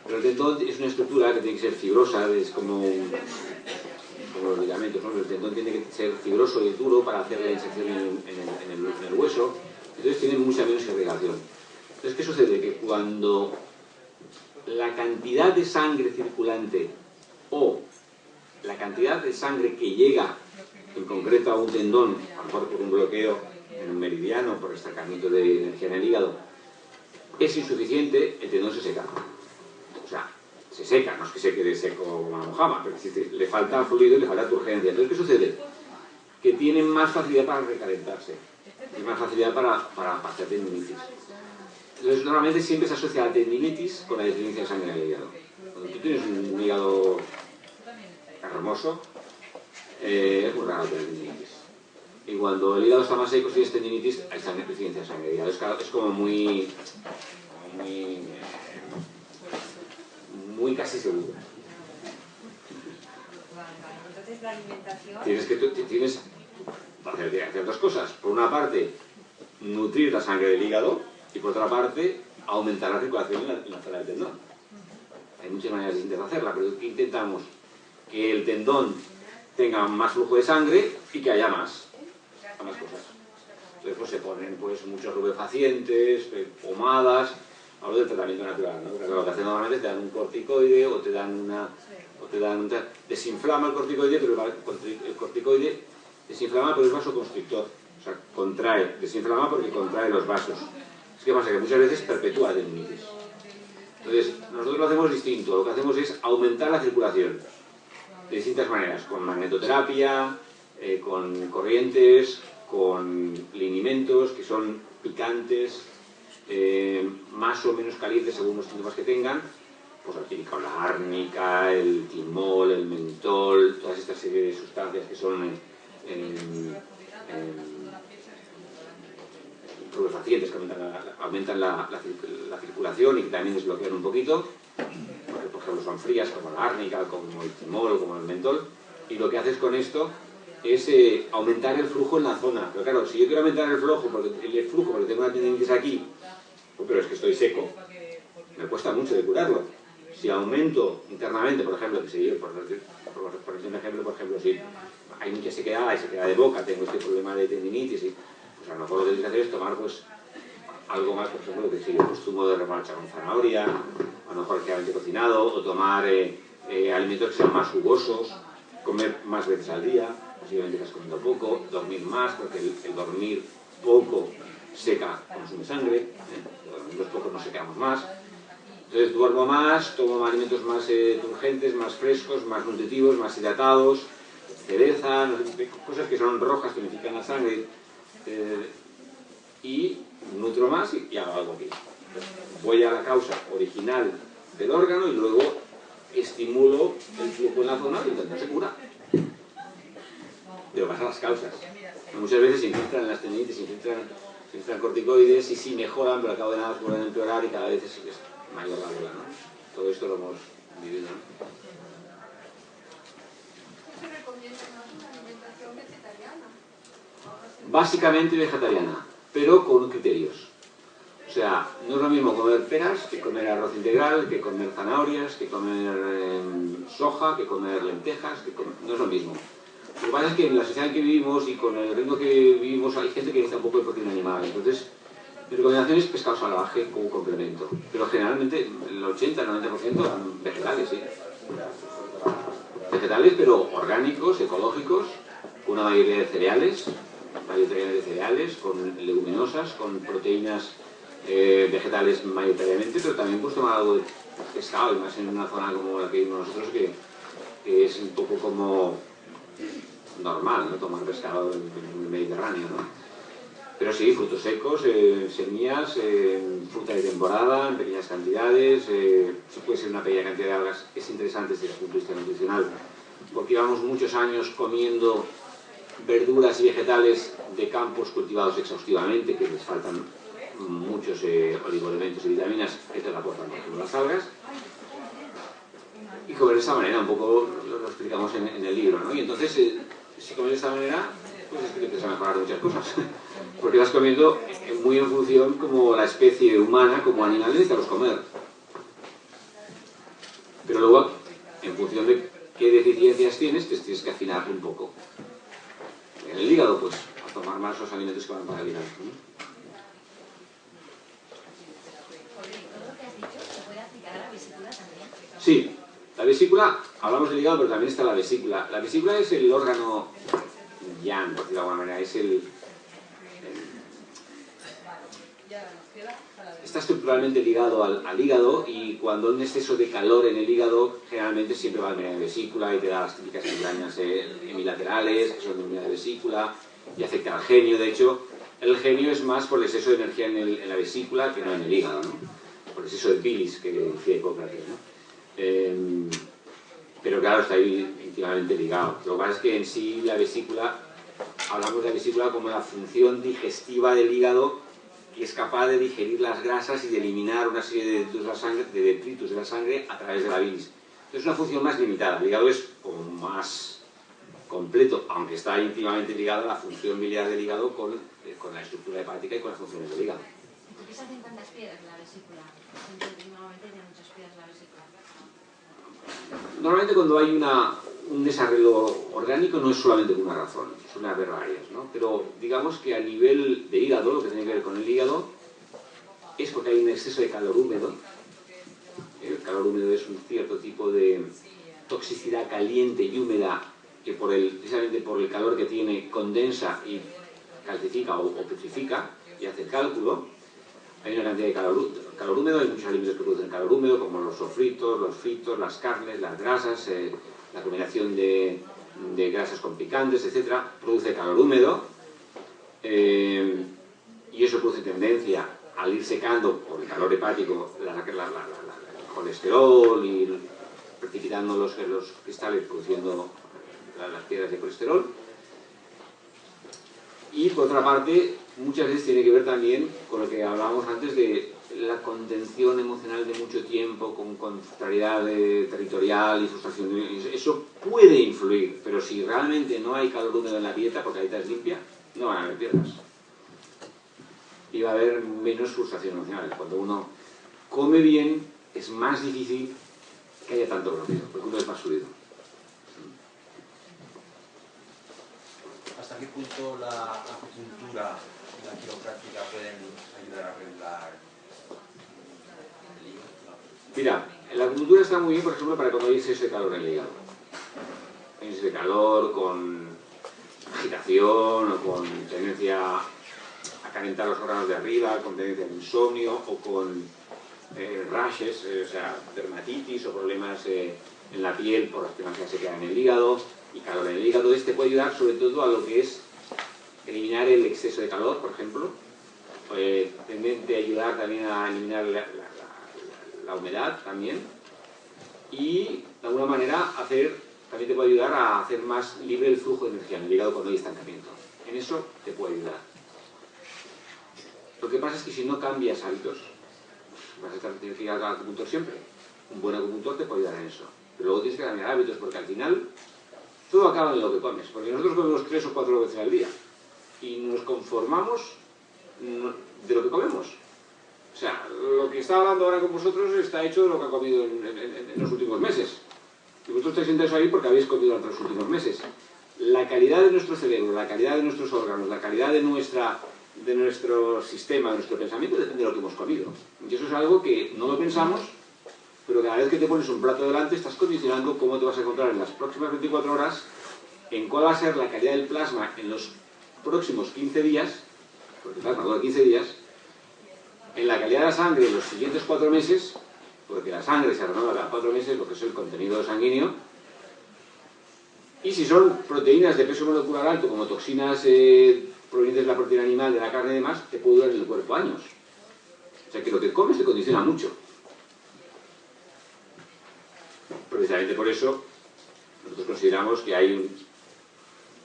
Pero el tendón es una estructura que tiene que ser fibrosa, es como los ligamentos, ¿no? El tendón tiene que ser fibroso y duro para hacer la inserción en el hueso, entonces tiene mucha menos irrigación. Entonces, ¿qué sucede? Que cuando la cantidad de sangre circulante o la cantidad de sangre que llega en concreto a un tendón, a lo mejor por un bloqueo en un meridiano, por estancamiento de energía en el hígado, es insuficiente, el tendón se seca. O sea, se seca, no es que se quede seco como una mojama, pero le falta fluido y le falta turgencia. Entonces, ¿qué sucede? Que tienen más facilidad para recalentarse, y más facilidad para hacer tendinitis. Entonces, normalmente siempre se asocia la tendinitis con la deficiencia de sangre en el hígado. Cuando tú tienes un hígado hermoso, es muy raro tener tendinitis. Y cuando el hígado está más seco, si tienes tendinitis, hay deficiencia de sangre en el hígado. Es como muy casi seguro. Entonces la alimentación... Tienes que hacer dos cosas. Por una parte, nutrir la sangre del hígado, y por otra parte, aumentar la circulación en la zona del tendón. Hay muchas maneras distintas de hacerla, pero intentamos que el tendón tenga más flujo de sangre y que haya más cosas. Entonces pues, se ponen muchos rubefacientes, pomadas. Hablo del tratamiento natural, ¿no? Porque lo que hacen normalmente es te dan un corticoide o te dan desinflama el corticoide, pero el corticoide desinflama pero es vasoconstrictor. O sea, desinflama porque contrae los vasos. ¿Qué pasa? Que muchas veces perpetúa la tendinitis. Entonces, nosotros lo hacemos distinto. Lo que hacemos es aumentar la circulación de distintas maneras, con magnetoterapia, con corrientes, con linimentos que son picantes, más o menos calientes según los síntomas que tengan, pues la típica, la árnica, el timol, el mentol, todas estas serie de sustancias que son rubefacientes que aumentan la circulación y que también desbloquean un poquito, porque por ejemplo son frías como la árnica, como el timol o como el mentol, y lo que haces con esto es aumentar el flujo en la zona. Pero claro, si yo quiero aumentar el flujo porque tengo una tendinitis aquí, pero es que estoy seco, me cuesta mucho de curarlo. Si aumento internamente, por ejemplo, por un ejemplo, si hay mucha sequedad de boca, tengo este problema de tendinitis, pues a lo mejor lo que tienes que hacer es tomar algo más, por ejemplo, que si el zumo de remolacha con zanahoria, a lo mejor quedamente cocinado, o tomar alimentos que sean más jugosos, comer más veces al día, posiblemente estás comiendo poco, dormir más, porque el dormir poco seca, consume sangre, los pocos nos secamos más. Entonces duermo más, tomo alimentos más turgentes, más frescos, más nutritivos, más hidratados, cereza, cosas que son rojas, que tonifican la sangre, y nutro más y hago algo aquí. Voy a la causa original del órgano y luego estimulo el flujo en la zona y entonces se cura. Pero pasan las causas. Muchas veces se infiltran en las tendinitis, se infiltran corticoides y sí mejoran, pero al cabo de nada vuelven a empeorar y cada vez es mayor la bola, ¿no? Todo esto lo hemos vivido, ¿no? ¿Se recomienda más una alimentación vegetariana? Básicamente vegetariana, pero con criterios. O sea, no es lo mismo comer peras que comer arroz integral, que comer zanahorias, que comer soja, que comer lentejas, no es lo mismo. Lo que pasa es que en la sociedad en que vivimos y con el ritmo que vivimos hay gente que necesita un poco de proteína animal. Entonces, mi recomendación es pescado salvaje como complemento. Pero generalmente el 80-90% son vegetales, ¿sí? Vegetales, pero orgánicos, ecológicos, con una mayoría de cereales, con leguminosas, con proteínas vegetales mayoritariamente, pero también pues tomar algo de pescado, y más en una zona como la que vivimos nosotros, que es un poco como normal, ¿no? Tomar pescado en el Mediterráneo, ¿no? Pero sí, frutos secos, semillas, fruta de temporada, en pequeñas cantidades, si puede ser una pequeña cantidad de algas, es interesante desde el punto de vista nutricional, porque llevamos muchos años comiendo verduras y vegetales de campos cultivados exhaustivamente, que les faltan muchos oligoelementos y vitaminas que te la aportan, por ejemplo, las algas. Y comer de esta manera, un poco lo explicamos en el libro, ¿no? Y entonces, si comes de esta manera, pues es que te empiezas a mejorar muchas cosas. Porque vas comiendo muy en función como la especie humana, como animal, necesitamos comer. Pero luego, en función de qué deficiencias tienes, te tienes que afinar un poco. En el hígado, pues, a tomar más los alimentos que van para el hígado, ¿no? Sí, la vesícula, hablamos del hígado, pero también está la vesícula. La vesícula es el órgano yang, por decirlo de alguna manera, está estructuralmente ligado al hígado, y cuando hay un exceso de calor en el hígado, generalmente siempre va a venir de vesícula y te da las típicas migrañas hemilaterales, que son de unidad de vesícula, y afecta al genio. De hecho, el genio es más por el exceso de energía en la vesícula que no en el hígado, ¿no? Por el exceso de bilis que decía Hipócrates, ¿no? Pero claro, está ahí íntimamente ligado. Lo que pasa es que en sí la vesícula, hablamos de la vesícula como la función digestiva del hígado, que es capaz de digerir las grasas y de eliminar una serie de detritus de la sangre a través de la bilis. Entonces es una función más limitada. El hígado es como más completo, aunque está íntimamente ligado a la función biliar del hígado con la estructura hepática y con las funciones del hígado. ¿Por qué se hacen tantas piedras en la vesícula? Normalmente tiene muchas piedras la vesícula. Normalmente cuando hay un desarrollo orgánico no es solamente por una razón, suelen haber varias, ¿no? Pero digamos que a nivel de hígado, lo que tiene que ver con el hígado, es porque hay un exceso de calor húmedo. El calor húmedo es un cierto tipo de toxicidad caliente y húmeda que precisamente por el calor que tiene condensa y calcifica o petrifica y hace cálculo. Hay una cantidad de calor húmedo, hay muchos alimentos que producen calor húmedo, como los sofritos, los fritos, las carnes, las grasas, la combinación de grasas con picantes, etc. Produce calor húmedo, y eso produce tendencia al ir secando por el calor hepático el colesterol y precipitando los cristales, produciendo las piedras de colesterol. Y por otra parte, muchas veces tiene que ver también con lo que hablábamos antes de la contención emocional de mucho tiempo, con contrariedad territorial y frustración. Eso puede influir, pero si realmente no hay calor húmedo en la dieta, porque la dieta es limpia, no van a haber piedras. Y va a haber menos frustración emocional. Cuando uno come bien, es más difícil que haya tanto bloqueo, porque uno es más fluido. ¿Hasta qué punto la acupuntura y la quiropráctica pueden ayudar a regular el hígado? Mira, la acupuntura está muy bien, por ejemplo, para cuando hay exceso de calor en el hígado. Hay exceso de calor con agitación o con tendencia a calentar los órganos de arriba, con tendencia al insomnio o con rashes, o sea, dermatitis o problemas en la piel por las que se quedan en el hígado. Y calor en el hígado, este puede ayudar sobre todo a lo que es eliminar el exceso de calor, por ejemplo. Tendente a ayudar también a eliminar la humedad también. Y de alguna manera también te puede ayudar a hacer más libre el flujo de energía en el hígado cuando hay estancamiento. En eso te puede ayudar. Lo que pasa es que si no cambias hábitos, vas a tener que ir al acupuntor siempre. Un buen acupuntor te puede ayudar en eso. Pero luego tienes que cambiar hábitos, porque al final todo acaba en lo que comes, porque nosotros comemos 3 o 4 veces al día y nos conformamos de lo que comemos. O sea, lo que está hablando ahora con vosotros está hecho de lo que ha comido en los últimos meses. Y vosotros estáis sentados ahí porque habéis comido durante los últimos meses. La calidad de nuestro cerebro, la calidad de nuestros órganos, la calidad de nuestro sistema, de nuestro pensamiento, depende de lo que hemos comido. Y eso es algo que no lo pensamos, pero cada vez que te pones un plato delante estás condicionando cómo te vas a encontrar en las próximas 24 horas, en cuál va a ser la calidad del plasma en los próximos 15 días, porque el plasma dura 15 días, en la calidad de la sangre en los siguientes 4 meses, porque la sangre se renueva cada 4 meses, lo que es el contenido sanguíneo, y si son proteínas de peso molecular alto, como toxinas provenientes de la proteína animal, de la carne y demás, te puede durar en el cuerpo años. O sea que lo que comes te condiciona mucho. Precisamente por eso, nosotros consideramos que hay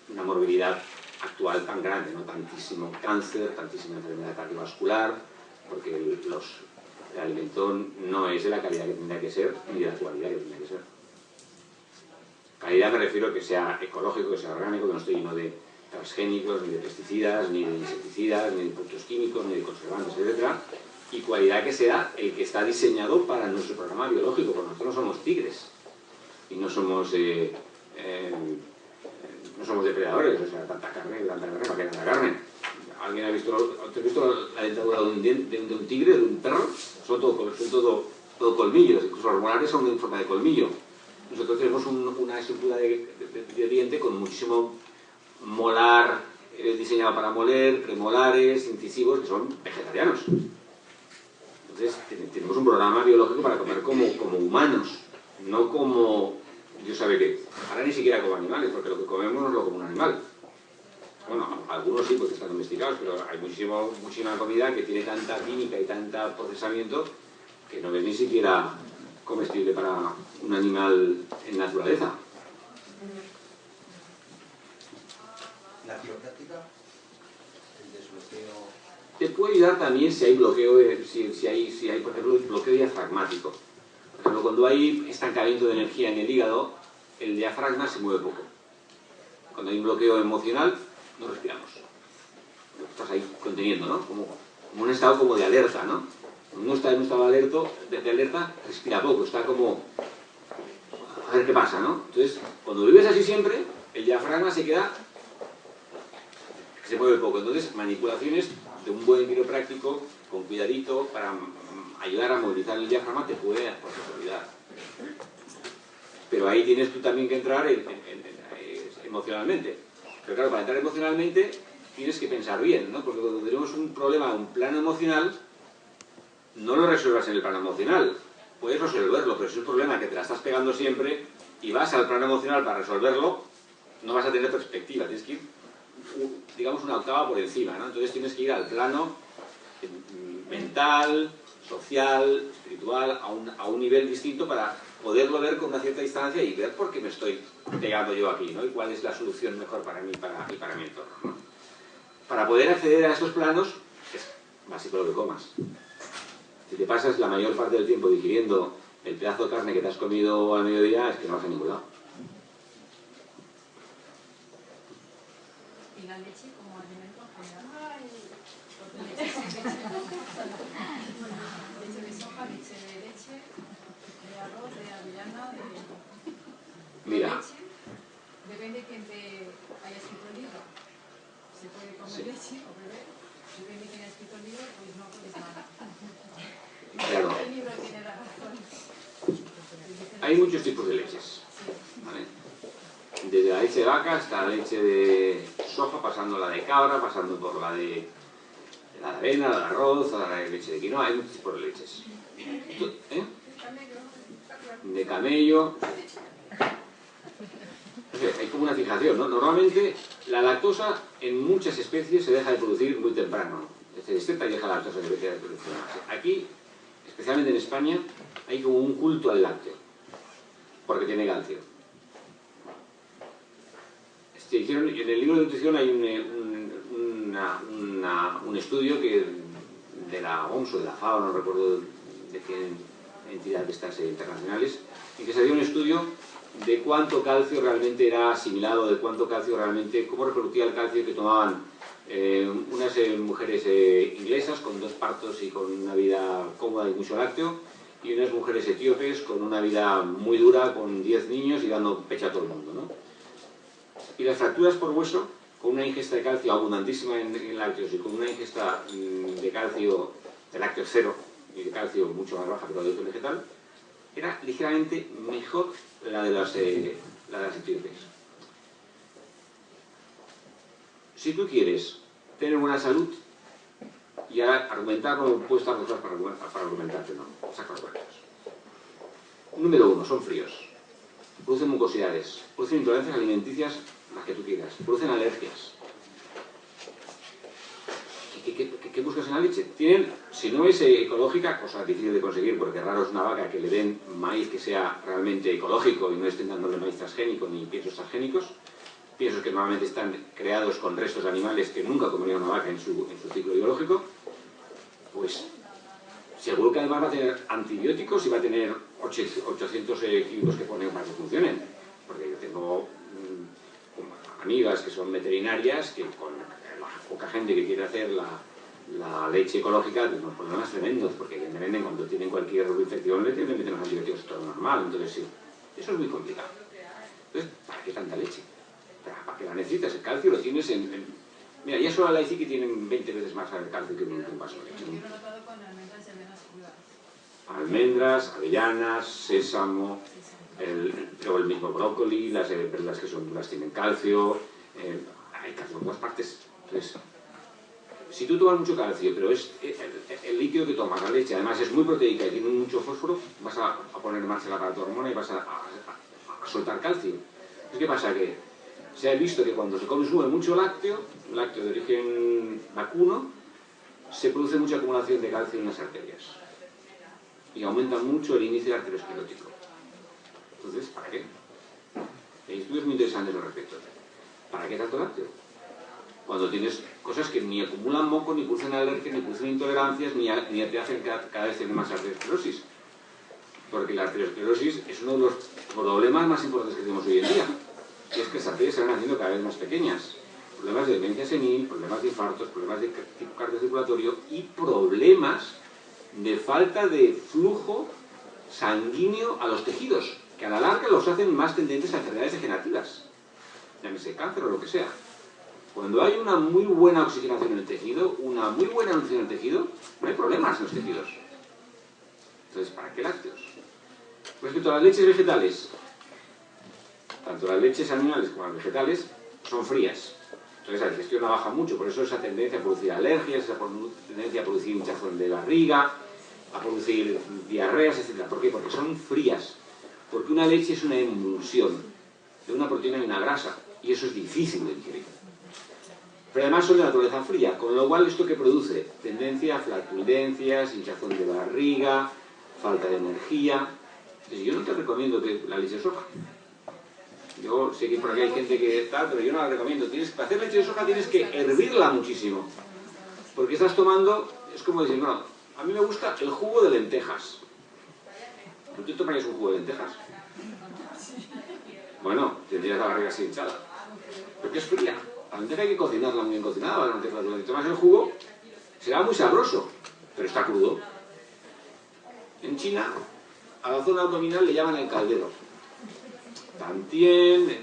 una morbilidad actual tan grande, ¿no? Tantísimo cáncer, tantísima enfermedad cardiovascular, porque el alimento no es de la calidad que tendría que ser, ni de la cualidad que tendría que ser. Calidad me refiero a que sea ecológico, que sea orgánico, que no esté lleno de transgénicos, ni de pesticidas, ni de insecticidas, ni de productos químicos, ni de conservantes, etc. Y cualidad que sea el que está diseñado para nuestro programa biológico, porque nosotros no somos tigres y no somos depredadores, o sea, tanta carne, ¿para qué tanta carne? ¿Alguien ha visto la dentadura de un tigre, de un perro? Son todo colmillos, incluso los molares son en forma de colmillo. Nosotros tenemos una estructura de diente con muchísimo molar diseñado para moler, premolares, incisivos, que son vegetarianos. Entonces tenemos un programa biológico para comer como humanos, no como Dios sabe qué. Ahora ni siquiera como animales, porque lo que comemos no es lo como un animal. Bueno, algunos sí, porque están domesticados, pero hay muchísima comida que tiene tanta química y tanto procesamiento que no es ni siquiera comestible para un animal en naturaleza. ¿La quiropráctica? ¿El desbloqueo? Te puede ayudar también si hay bloqueo, si hay, por ejemplo, bloqueo diafragmático. Por ejemplo, cuando hay estancamiento de energía en el hígado, el diafragma se mueve poco. Cuando hay un bloqueo emocional, no respiramos. Estás ahí conteniendo, ¿no? Como un estado como de alerta, ¿no? Uno está en un estado de alerta, respira poco, está como a ver qué pasa, ¿no? Entonces, cuando vives así siempre, el diafragma se mueve poco. Entonces, manipulaciones de un buen quiropráctico, con cuidadito, para ayudar a movilizar el diafragma, te puede ayudar. Pero ahí tienes tú también que entrar emocionalmente. Pero claro, para entrar emocionalmente tienes que pensar bien, ¿no? Porque cuando tenemos un problema, un plano emocional, no lo resuelvas en el plano emocional. Puedes resolverlo, pero si es un problema que te la estás pegando siempre y vas al plano emocional para resolverlo, no vas a tener perspectiva. Tienes que ir, digamos, una octava por encima, ¿no? Entonces tienes que ir al plano mental, social, espiritual, a un nivel distinto para poderlo ver con una cierta distancia y ver por qué me estoy pegando yo aquí, ¿no? Y cuál es la solución mejor para mí y para mi entorno, ¿no? Para poder acceder a estos planos es básico lo que comas. Si te pasas la mayor parte del tiempo digiriendo el pedazo de carne que te has comido al mediodía, es que no vas a ningún lado. ¿Y la leche como alimento general? Leche de soja, leche de arroz, de avellana, de Mira. leche. Depende de quién te haya escrito el libro. Se puede comer leche o beber. Depende de quién haya escrito el libro, pues no puedes nada. Claro. El libro tiene la razón. Hay muchos tipos de leches, ¿vale? Desde la leche de vaca hasta la leche de soja, pasando la de cabra, pasando por la de avena, la de arroz, la de leche de quinoa. Hay muchos tipos de leches. ¿Eh? De camello. Hay como una fijación, ¿no? Normalmente la lactosa en muchas especies se deja de producir muy temprano. Se desteta y deja la lactosa de produccionarse. Aquí, especialmente en España, hay como un culto al lácteo, porque tiene calcio. En el libro de nutrición hay un estudio que de la OMS o de la FAO, no recuerdo de entidad de estas internacionales, en que se hacía un estudio de cuánto calcio realmente era asimilado, de cuánto calcio realmente, cómo reproducía el calcio que tomaban unas mujeres inglesas con 2 partos y con una vida cómoda y mucho lácteo, y unas mujeres etíopes con una vida muy dura, con 10 niños y dando pecho a todo el mundo, ¿no? Y las fracturas por hueso, con una ingesta de calcio abundantísima en lácteos y con una ingesta de calcio, de lácteos 0 y de calcio mucho más baja que la de otro vegetal, era ligeramente mejor la de las etíopes. Si tú quieres tener buena salud, y argumentar como puedes estar cosas para argumentarte, no, saca los huecos. Número 1, son fríos. Producen mucosidades, producen intolerancias alimenticias, las que tú quieras, producen alergias. ¿Qué buscas en la leche? Tienen, si no es ecológica, cosa difícil de conseguir, porque raro es una vaca que le den maíz que sea realmente ecológico y no estén dándole maíz transgénico ni piensos transgénicos. Piensos que normalmente están creados con restos de animales que nunca comería una vaca en su ciclo biológico. Pues seguro que además va a tener antibióticos y va a tener 800 químicos que ponen para que funcionen. Porque yo tengo amigas que son veterinarias que con la poca gente que quiere hacer la leche ecológica tienen unos problemas tremendos, porque evidentemente cuando tienen cualquier infección le tienen que meter los antibióticos, todo normal. Entonces sí, eso es muy complicado. Entonces, ¿para qué tanta leche? ¿Para qué la necesitas? El calcio lo tienes Mira, ya solo la ICIC tienen 20 veces más calcio que un vaso de leche. Yo lo he notado con almendras y avellanas crudas. Almendras, avellanas, sésamo, luego el mismo brócoli, las verduras que son duras tienen calcio, hay calcio en todas partes. Entonces, si tú tomas mucho calcio, pero es el líquido que tomas, la leche, además es muy proteica y tiene mucho fósforo, vas a poner en marcha el aparato hormona y vas a soltar calcio. Entonces, ¿qué pasa? Que se ha visto que cuando se consume mucho lácteo de origen vacuno, se produce mucha acumulación de calcio en las arterias y aumenta mucho el índice arteriosclerótico. Entonces, ¿para qué? Hay estudios muy interesantes al respecto. ¿Para qué tanto lácteo? Cuando tienes cosas que ni acumulan moco, ni producen alergias, ni producen intolerancias, ni te hacen cada vez tener más arteriosclerosis. Porque la arteriosclerosis es uno de los problemas más importantes que tenemos hoy en día. Y es que las arterias se van haciendo cada vez más pequeñas. Problemas de demencia senil, problemas de infartos, problemas de tipo cardiocirculatorio y problemas de falta de flujo sanguíneo a los tejidos, que a la larga los hacen más tendentes a enfermedades degenerativas, llámese cáncer o lo que sea. Cuando hay una muy buena oxigenación en el tejido, una muy buena nutrición en el tejido, no hay problemas en los tejidos. Entonces, ¿para qué lácteos? Respecto a las leches vegetales, tanto las leches animales como las vegetales son frías. Entonces la digestión la baja mucho, por eso esa tendencia a producir alergias, esa tendencia a producir hinchazón de barriga, a producir diarreas, etc. ¿Por qué? Porque son frías. Porque una leche es una emulsión de una proteína y una grasa, y eso es difícil de digerir. Pero además son de naturaleza fría, con lo cual esto que produce tendencia a flatulencias, hinchazón de barriga, falta de energía. Entonces yo no te recomiendo que la leche de soja. Yo sé que por aquí hay gente que tal, pero yo no la recomiendo. Para hacer leche de soja tienes que hervirla muchísimo. Porque estás tomando, es como decir, no, a mí me gusta el jugo de lentejas. ¿Tú te tomarías un jugo de lentejas? Bueno, tendrías la barriga así hinchada. Porque es fría. La lenteja hay que cocinarla muy bien cocinada. La lenteja, si tomas el jugo, será muy sabroso, pero está crudo. En China, a la zona abdominal le llaman el caldero. Tantien,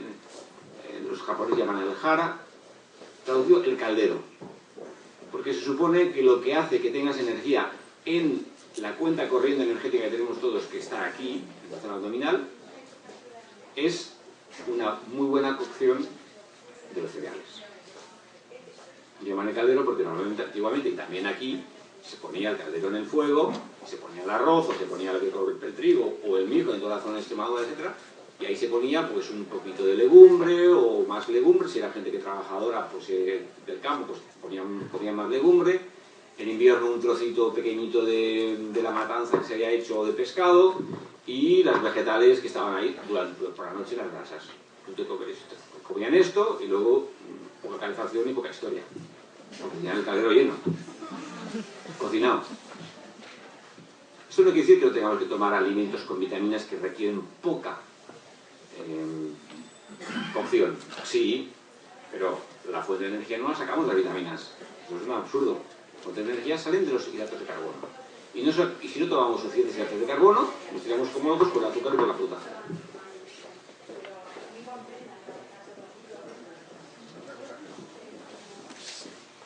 los japoneses llaman el jara, traducido el caldero. Porque se supone que lo que hace que tengas energía en la cuenta corriente energética que tenemos todos, que está aquí, en la zona abdominal, es una muy buena cocción de los cereales. Llaman el caldero porque normalmente, antiguamente, y también aquí, se ponía el caldero en el fuego, se ponía el arroz, o se ponía el trigo, o el mijo en toda la zona de Extremadura, etc. Y ahí se ponía pues un poquito de legumbre, o más legumbre, si era gente que trabajadora pues, del campo, pues ponían más legumbre. En invierno un trocito pequeñito de la matanza que se había hecho de pescado, y las vegetales que estaban ahí por la noche, las grasas. Comían esto y luego poca calefacción y poca historia. Porque tenían el caldero lleno, cocinado. Esto no quiere decir que no tengamos que tomar alimentos con vitaminas que requieren poca cocción. Sí, pero la fuente de energía no la sacamos de las vitaminas. Eso es un absurdo. Las fuentes de energía salen de los hidratos de carbono. Y si no tomamos suficientes hidratos de carbono, nos tiramos como locos con el azúcar y con la fruta.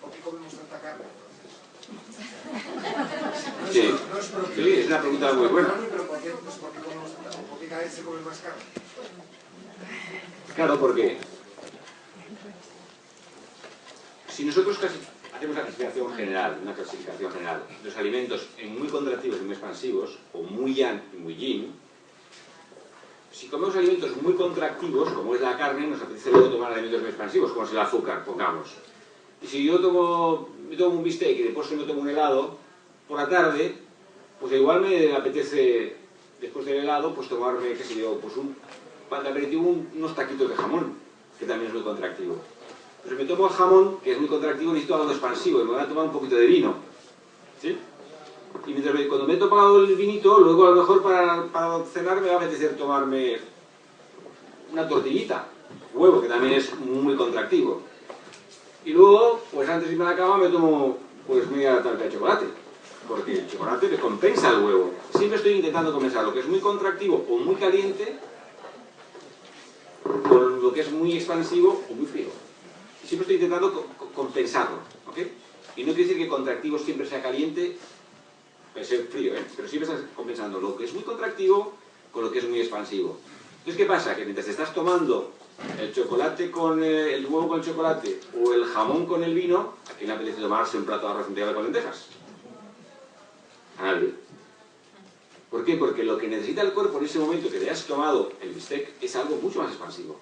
¿Por qué comemos tanta carne? Sí, sí, es una pregunta muy buena. Pero ¿por qué comemos tanta carne? ¿Por qué cada vez se come más carne? Claro, porque si nosotros hacemos una clasificación general, los alimentos en muy contractivos y muy expansivos, o muy yang y muy yin, si comemos alimentos muy contractivos, como es la carne, nos apetece luego tomar alimentos muy expansivos, como es el azúcar, pongamos. Y si yo me tomo un bistec y después me tomo un helado, por la tarde, pues igual me apetece, después del helado, pues tomarme, qué sé yo, pues para el aperitivo unos taquitos de jamón, que también es muy contractivo. Pero si me tomo el jamón, que es muy contractivo, necesito algo expansivo y me voy a tomar un poquito de vino. ¿Sí? Y cuando me he tomado el vinito, luego a lo mejor para cenar me va a apetecer tomarme una tortillita, huevo, que también es muy contractivo. Y luego, pues antes de irme a la cama me tomo pues media tarta de chocolate, porque el chocolate me compensa el huevo. Siempre estoy intentando compensar lo que es muy contractivo o muy caliente con lo que es muy expansivo o muy frío. Siempre estoy intentando compensarlo, ¿ok? Y no quiere decir que contractivo siempre sea caliente, puede ser frío, ¿eh? Pero siempre estás compensando lo que es muy contractivo con lo que es muy expansivo. Entonces, ¿qué pasa? Que mientras estás tomando el chocolate con el huevo con el chocolate o el jamón con el vino, ¿a quién le apetece tomarse un plato de arroz integral con lentejas? A nadie. ¿Por qué? Porque lo que necesita el cuerpo en ese momento que te has tomado el bistec es algo mucho más expansivo.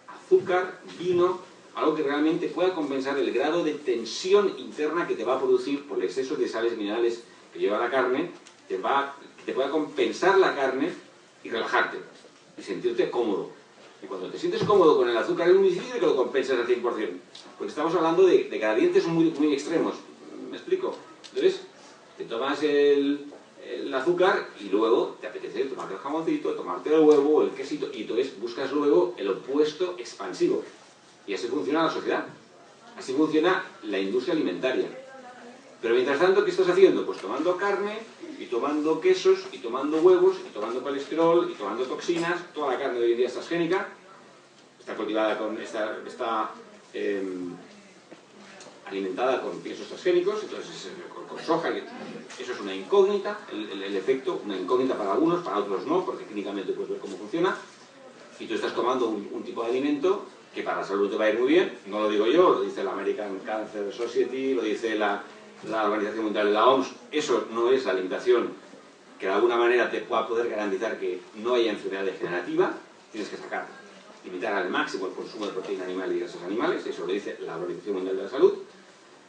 Azúcar, vino, algo que realmente pueda compensar el grado de tensión interna que te va a producir por el exceso de sales y minerales que lleva la carne, que te pueda compensar la carne y relajarte y sentirte cómodo. Y cuando te sientes cómodo con el azúcar es muy difícil que lo compenses al 100%, porque estamos hablando de gradientes muy extremos. ¿Me explico? Entonces, te tomas el azúcar y luego te apetece tomarte el jamoncito, tomarte el huevo, el quesito, y entonces buscas luego el opuesto expansivo. Y así funciona la sociedad. Así funciona la industria alimentaria. Pero mientras tanto, ¿qué estás haciendo? Pues tomando carne, y tomando quesos, y tomando huevos, y tomando colesterol, y tomando toxinas. Toda la carne de hoy en día es transgénica, está cultivada está alimentada con piensos transgénicos, entonces con soja. Eso es una incógnita, el efecto, una incógnita para algunos, para otros no, porque clínicamente puedes ver cómo funciona. Y tú estás tomando un tipo de alimento que para la salud te va a ir muy bien, no lo digo yo, lo dice la American Cancer Society, lo dice la Organización Mundial de la OMS. Eso no es la alimentación que de alguna manera te pueda poder garantizar que no haya enfermedad degenerativa. Tienes que limitar al máximo el consumo de proteína animal y grasas animales, eso lo dice la Organización Mundial de la Salud,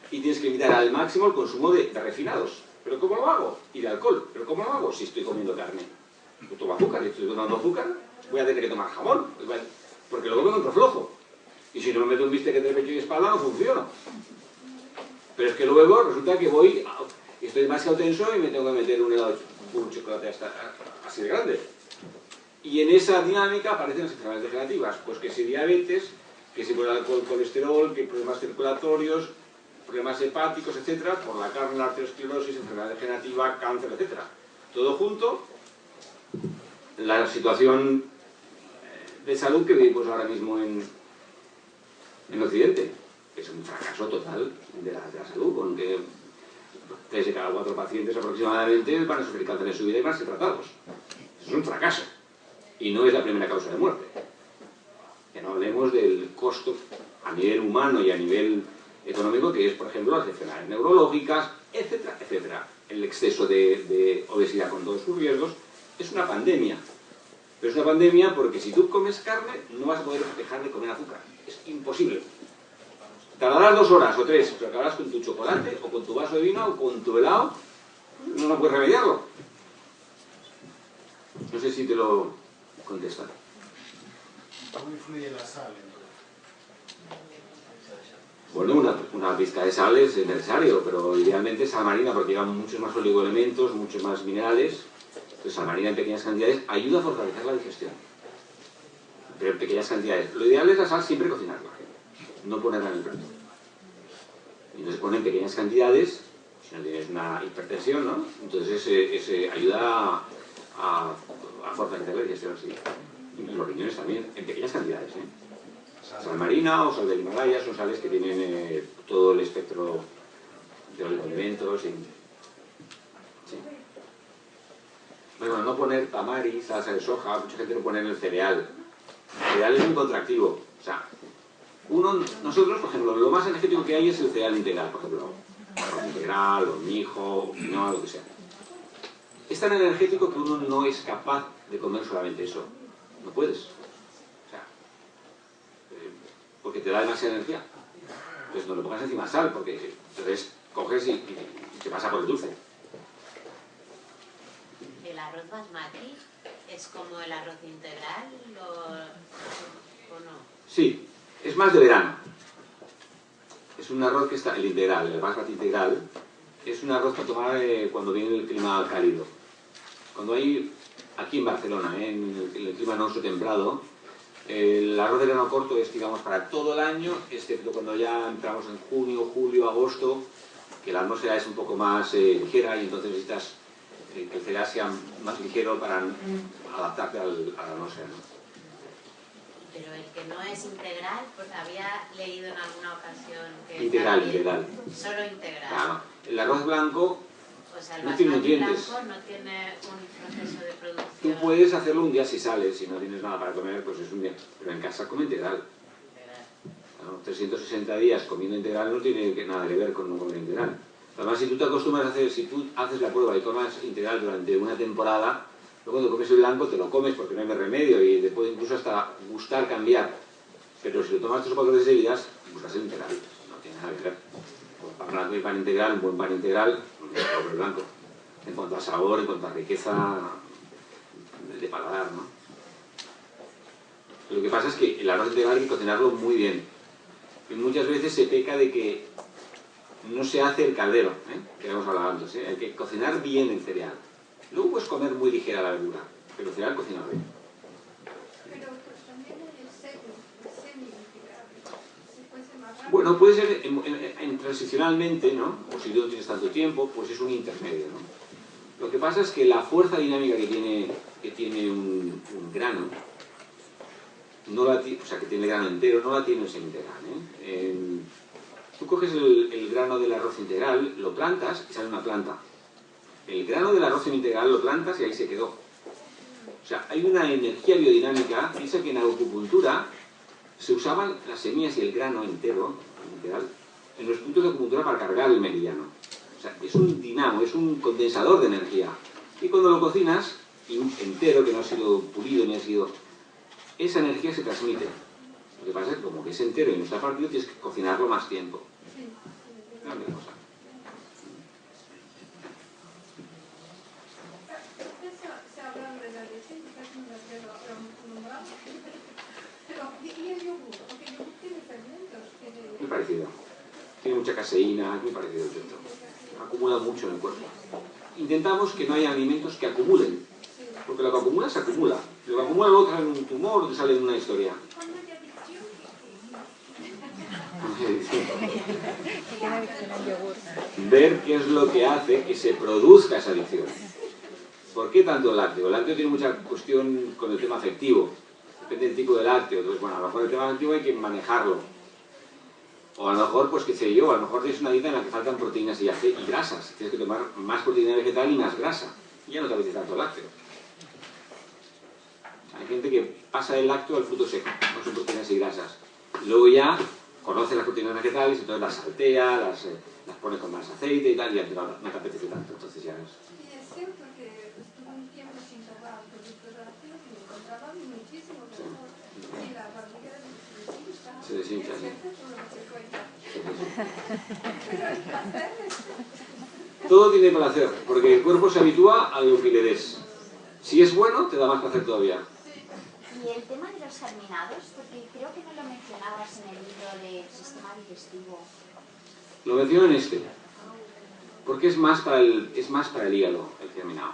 y tienes que limitar al máximo el consumo de refinados. ¿Pero cómo lo hago? Y de alcohol. ¿Pero cómo lo hago? Si estoy comiendo carne. Yo tomo azúcar, y estoy tomando azúcar, voy a tener que tomar jamón, porque luego me encuentro flojo. Y si no me meto un bistec de pecho y espalda, no funciona. Pero es que luego resulta que estoy demasiado tenso y me tengo que meter un helado, un chocolate así de grande. Y en esa dinámica aparecen las enfermedades degenerativas. Pues que si diabetes, que si por el alcohol, colesterol, que problemas circulatorios, problemas hepáticos, etcétera, por la carne, la arteriosclerosis, enfermedad degenerativa, cáncer, etcétera. Todo junto, la situación de salud que vivimos ahora mismo en Occidente. Es un fracaso total de la salud, con que 3 de cada 4 pacientes aproximadamente van a sufrir cáncer en su vida y van a ser tratados. Eso es un fracaso. Y no es la primera causa de muerte. Que no hablemos del costo a nivel humano y a nivel económico, que es, por ejemplo, las enfermedades neurológicas, etcétera, etcétera. El exceso de obesidad con todos sus riesgos es una pandemia. Pero es una pandemia porque si tú comes carne, no vas a poder dejar de comer azúcar. Es imposible. Tardarás 2 horas o 3, pero acabarás con tu chocolate, o con tu vaso de vino, o con tu helado. No puedes remediarlo. No sé si te lo contestan. ¿Cómo influye la sal? Bueno, una pizca de sal es necesario, pero idealmente sal marina porque lleva muchos más oligoelementos, muchos más minerales. Entonces sal marina en pequeñas cantidades ayuda a fortalecer la digestión. Pero en pequeñas cantidades. Lo ideal es la sal siempre cocinarla, no ponerla en el plato. Y entonces pone en pequeñas cantidades, si no tienes una hipertensión, ¿no? Entonces ese ayuda a fortalecer la digestión, sí. Y los riñones también, en pequeñas cantidades, ¿eh? Sal marina o sal del Himalaya son sales que tienen todo el espectro de oligoelementos. Sí. Bueno, no poner tamari, salsa de soja, mucha gente lo pone en el cereal. El cereal es muy contractivo. O sea, nosotros, por ejemplo, lo más energético que hay es el cereal integral, por ejemplo. Arroz integral, o mijo, o quinoa, lo que sea. Es tan energético que uno no es capaz de comer solamente eso. No puedes. O sea, porque te da demasiada energía. Entonces no le pongas encima sal, porque entonces coges y te pasa por el dulce. ¿El arroz basmati es como el arroz integral o no? Sí, es más de verano. Es un arroz que está, el integral, el basmati integral, es un arroz para tomar cuando viene el clima cálido. Cuando hay, aquí en Barcelona, en el clima nuestro templado, el arroz de grano corto es, digamos, para todo el año, excepto cuando ya entramos en junio, julio, agosto, que la atmósfera es un poco más ligera y entonces necesitas que el cereal sea más ligero para adaptarte a la atmósfera, ¿no? Pero el que no es integral, pues había leído en alguna ocasión que... Integral. Solo integral. Claro. El arroz blanco o sea, el no tiene nutrientes. Blanco no tiene un proceso de producción. Tú puedes hacerlo un día si sales, si no tienes nada para comer, pues es un día. Pero en casa come integral. Claro, 360 días comiendo integral no tiene nada que ver con no comer integral. Además, si tú te acostumbras a hacer, si tú haces la prueba y comes integral durante una temporada, luego cuando comes el blanco te lo comes porque no hay más remedio y te puede incluso hasta gustar cambiar. Pero si lo tomas 3 o 4 veces seguidas, buscas el integral. No tiene nada que ver. Pues pan blanco y pan integral, un buen pan integral, no tiene nada que ver el blanco. En cuanto a sabor, en cuanto a riqueza de paladar, ¿no? Lo que pasa es que el arroz integral hay que cocinarlo muy bien. Y muchas veces se peca de que no se hace el caldero, que hemos hablado antes, hay que cocinar bien el cereal. Luego puedes comer muy ligera la verdura, pero el cereal cocina bien. Pero pues también el semi-integral, si fuese más rápido. Bueno, puede ser transicionalmente, ¿no? O si no tienes tanto tiempo, pues es un intermedio, ¿no? Lo que pasa es que la fuerza dinámica que tiene un grano, no la, o sea, que tiene el grano entero, no la tiene el semi-integral, Tú coges el grano del arroz integral, lo plantas y sale una planta. El grano del arroz integral lo plantas y ahí se quedó. O sea, hay una energía biodinámica. Piensa que en acupuntura se usaban las semillas y el grano entero, integral, en los puntos de acupuntura para cargar el meridiano. O sea, es un dinamo, es un condensador de energía. Y cuando lo cocinas, entero, que no ha sido pulido ni ha sido... esa energía se transmite. Lo que pasa es que como que es entero y no está partido, tienes que cocinarlo más tiempo. Es la misma cosa. Se habla de la leche, quizás no la quiero nombrar. Pero, ¿y el yogur? Porque el yogur tiene fermentos. Muy parecido. Tiene mucha caseína, es muy parecido el yogur. Acumula mucho en el cuerpo. Intentamos que no haya alimentos que acumulen. Porque lo que acumula se acumula. Lo que acumula luego te sale un tumor o te sale una historia. Ver qué es lo que hace que se produzca esa adicción. ¿Por qué tanto el lácteo? El lácteo tiene mucha cuestión con el tema afectivo. Depende del tipo de lácteo. Entonces, bueno, a lo mejor el tema afectivo hay que manejarlo. O a lo mejor, pues qué sé yo, a lo mejor tienes una dieta en la que faltan proteínas y grasas. Tienes que tomar más proteína vegetal y más grasa. Y ya no te apetece tanto el lácteo. Hay gente que pasa del lácteo al fruto seco, con sus proteínas y grasas. Luego ya conoce las proteínas vegetales, entonces las saltea, las pone con más aceite y tal, y ya no te apetece tanto. Entonces ya es... Y es cierto que estuve un tiempo sin tomar productos lácteos y me encontraba muchísimo mejor. Y la barriga se deshincha. Es cierto, por lo que se cuenta. Pero el placer es... Todo tiene placer, porque el cuerpo se habitúa a lo que le des. Si es bueno, te da más placer todavía. Y el tema de los germinados, porque creo que no lo mencionabas en el libro del sistema digestivo. Lo menciono en este, porque es más para el hígado, el germinado.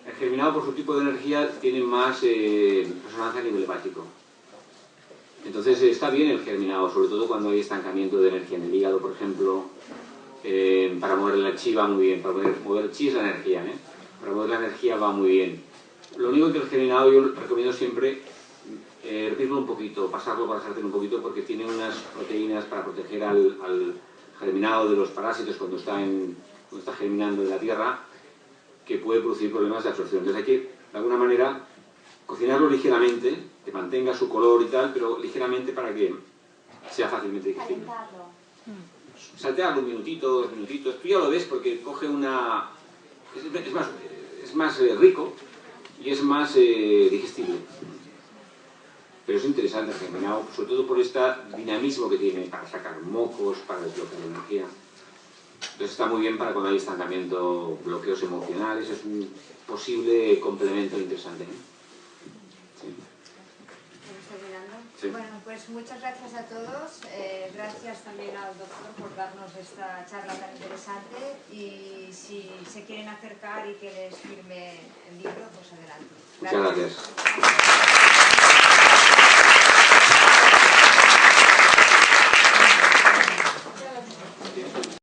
El germinado, por su tipo de energía, tiene más resonancia a nivel hepático. Entonces está bien el germinado, sobre todo cuando hay estancamiento de energía en el hígado, por ejemplo. Para mover la chi va muy bien, para mover chi es la energía, para mover la energía va muy bien. Lo único que el germinado yo recomiendo siempre hervirlo un poquito, pasarlo para sartén un poquito, porque tiene unas proteínas para proteger al germinado de los parásitos cuando está germinando en la tierra, que puede producir problemas de absorción. Entonces hay que, de alguna manera, cocinarlo ligeramente, que mantenga su color y tal, pero ligeramente para que sea fácilmente digestible. Saltearlo un minutito, 2 minutitos, tú ya lo ves porque coge una... es más rico y es más digestible. Pero es interesante el germinado, sobre todo por este dinamismo que tiene para sacar mocos, para desbloquear la energía. Entonces está muy bien para cuando hay estancamiento, bloqueos emocionales, es un posible complemento interesante. Sí. Sí. Bueno, pues muchas gracias a todos, gracias también al doctor por darnos esta charla tan interesante y si se quieren acercar y que les firme el libro, pues adelante. Muchas gracias.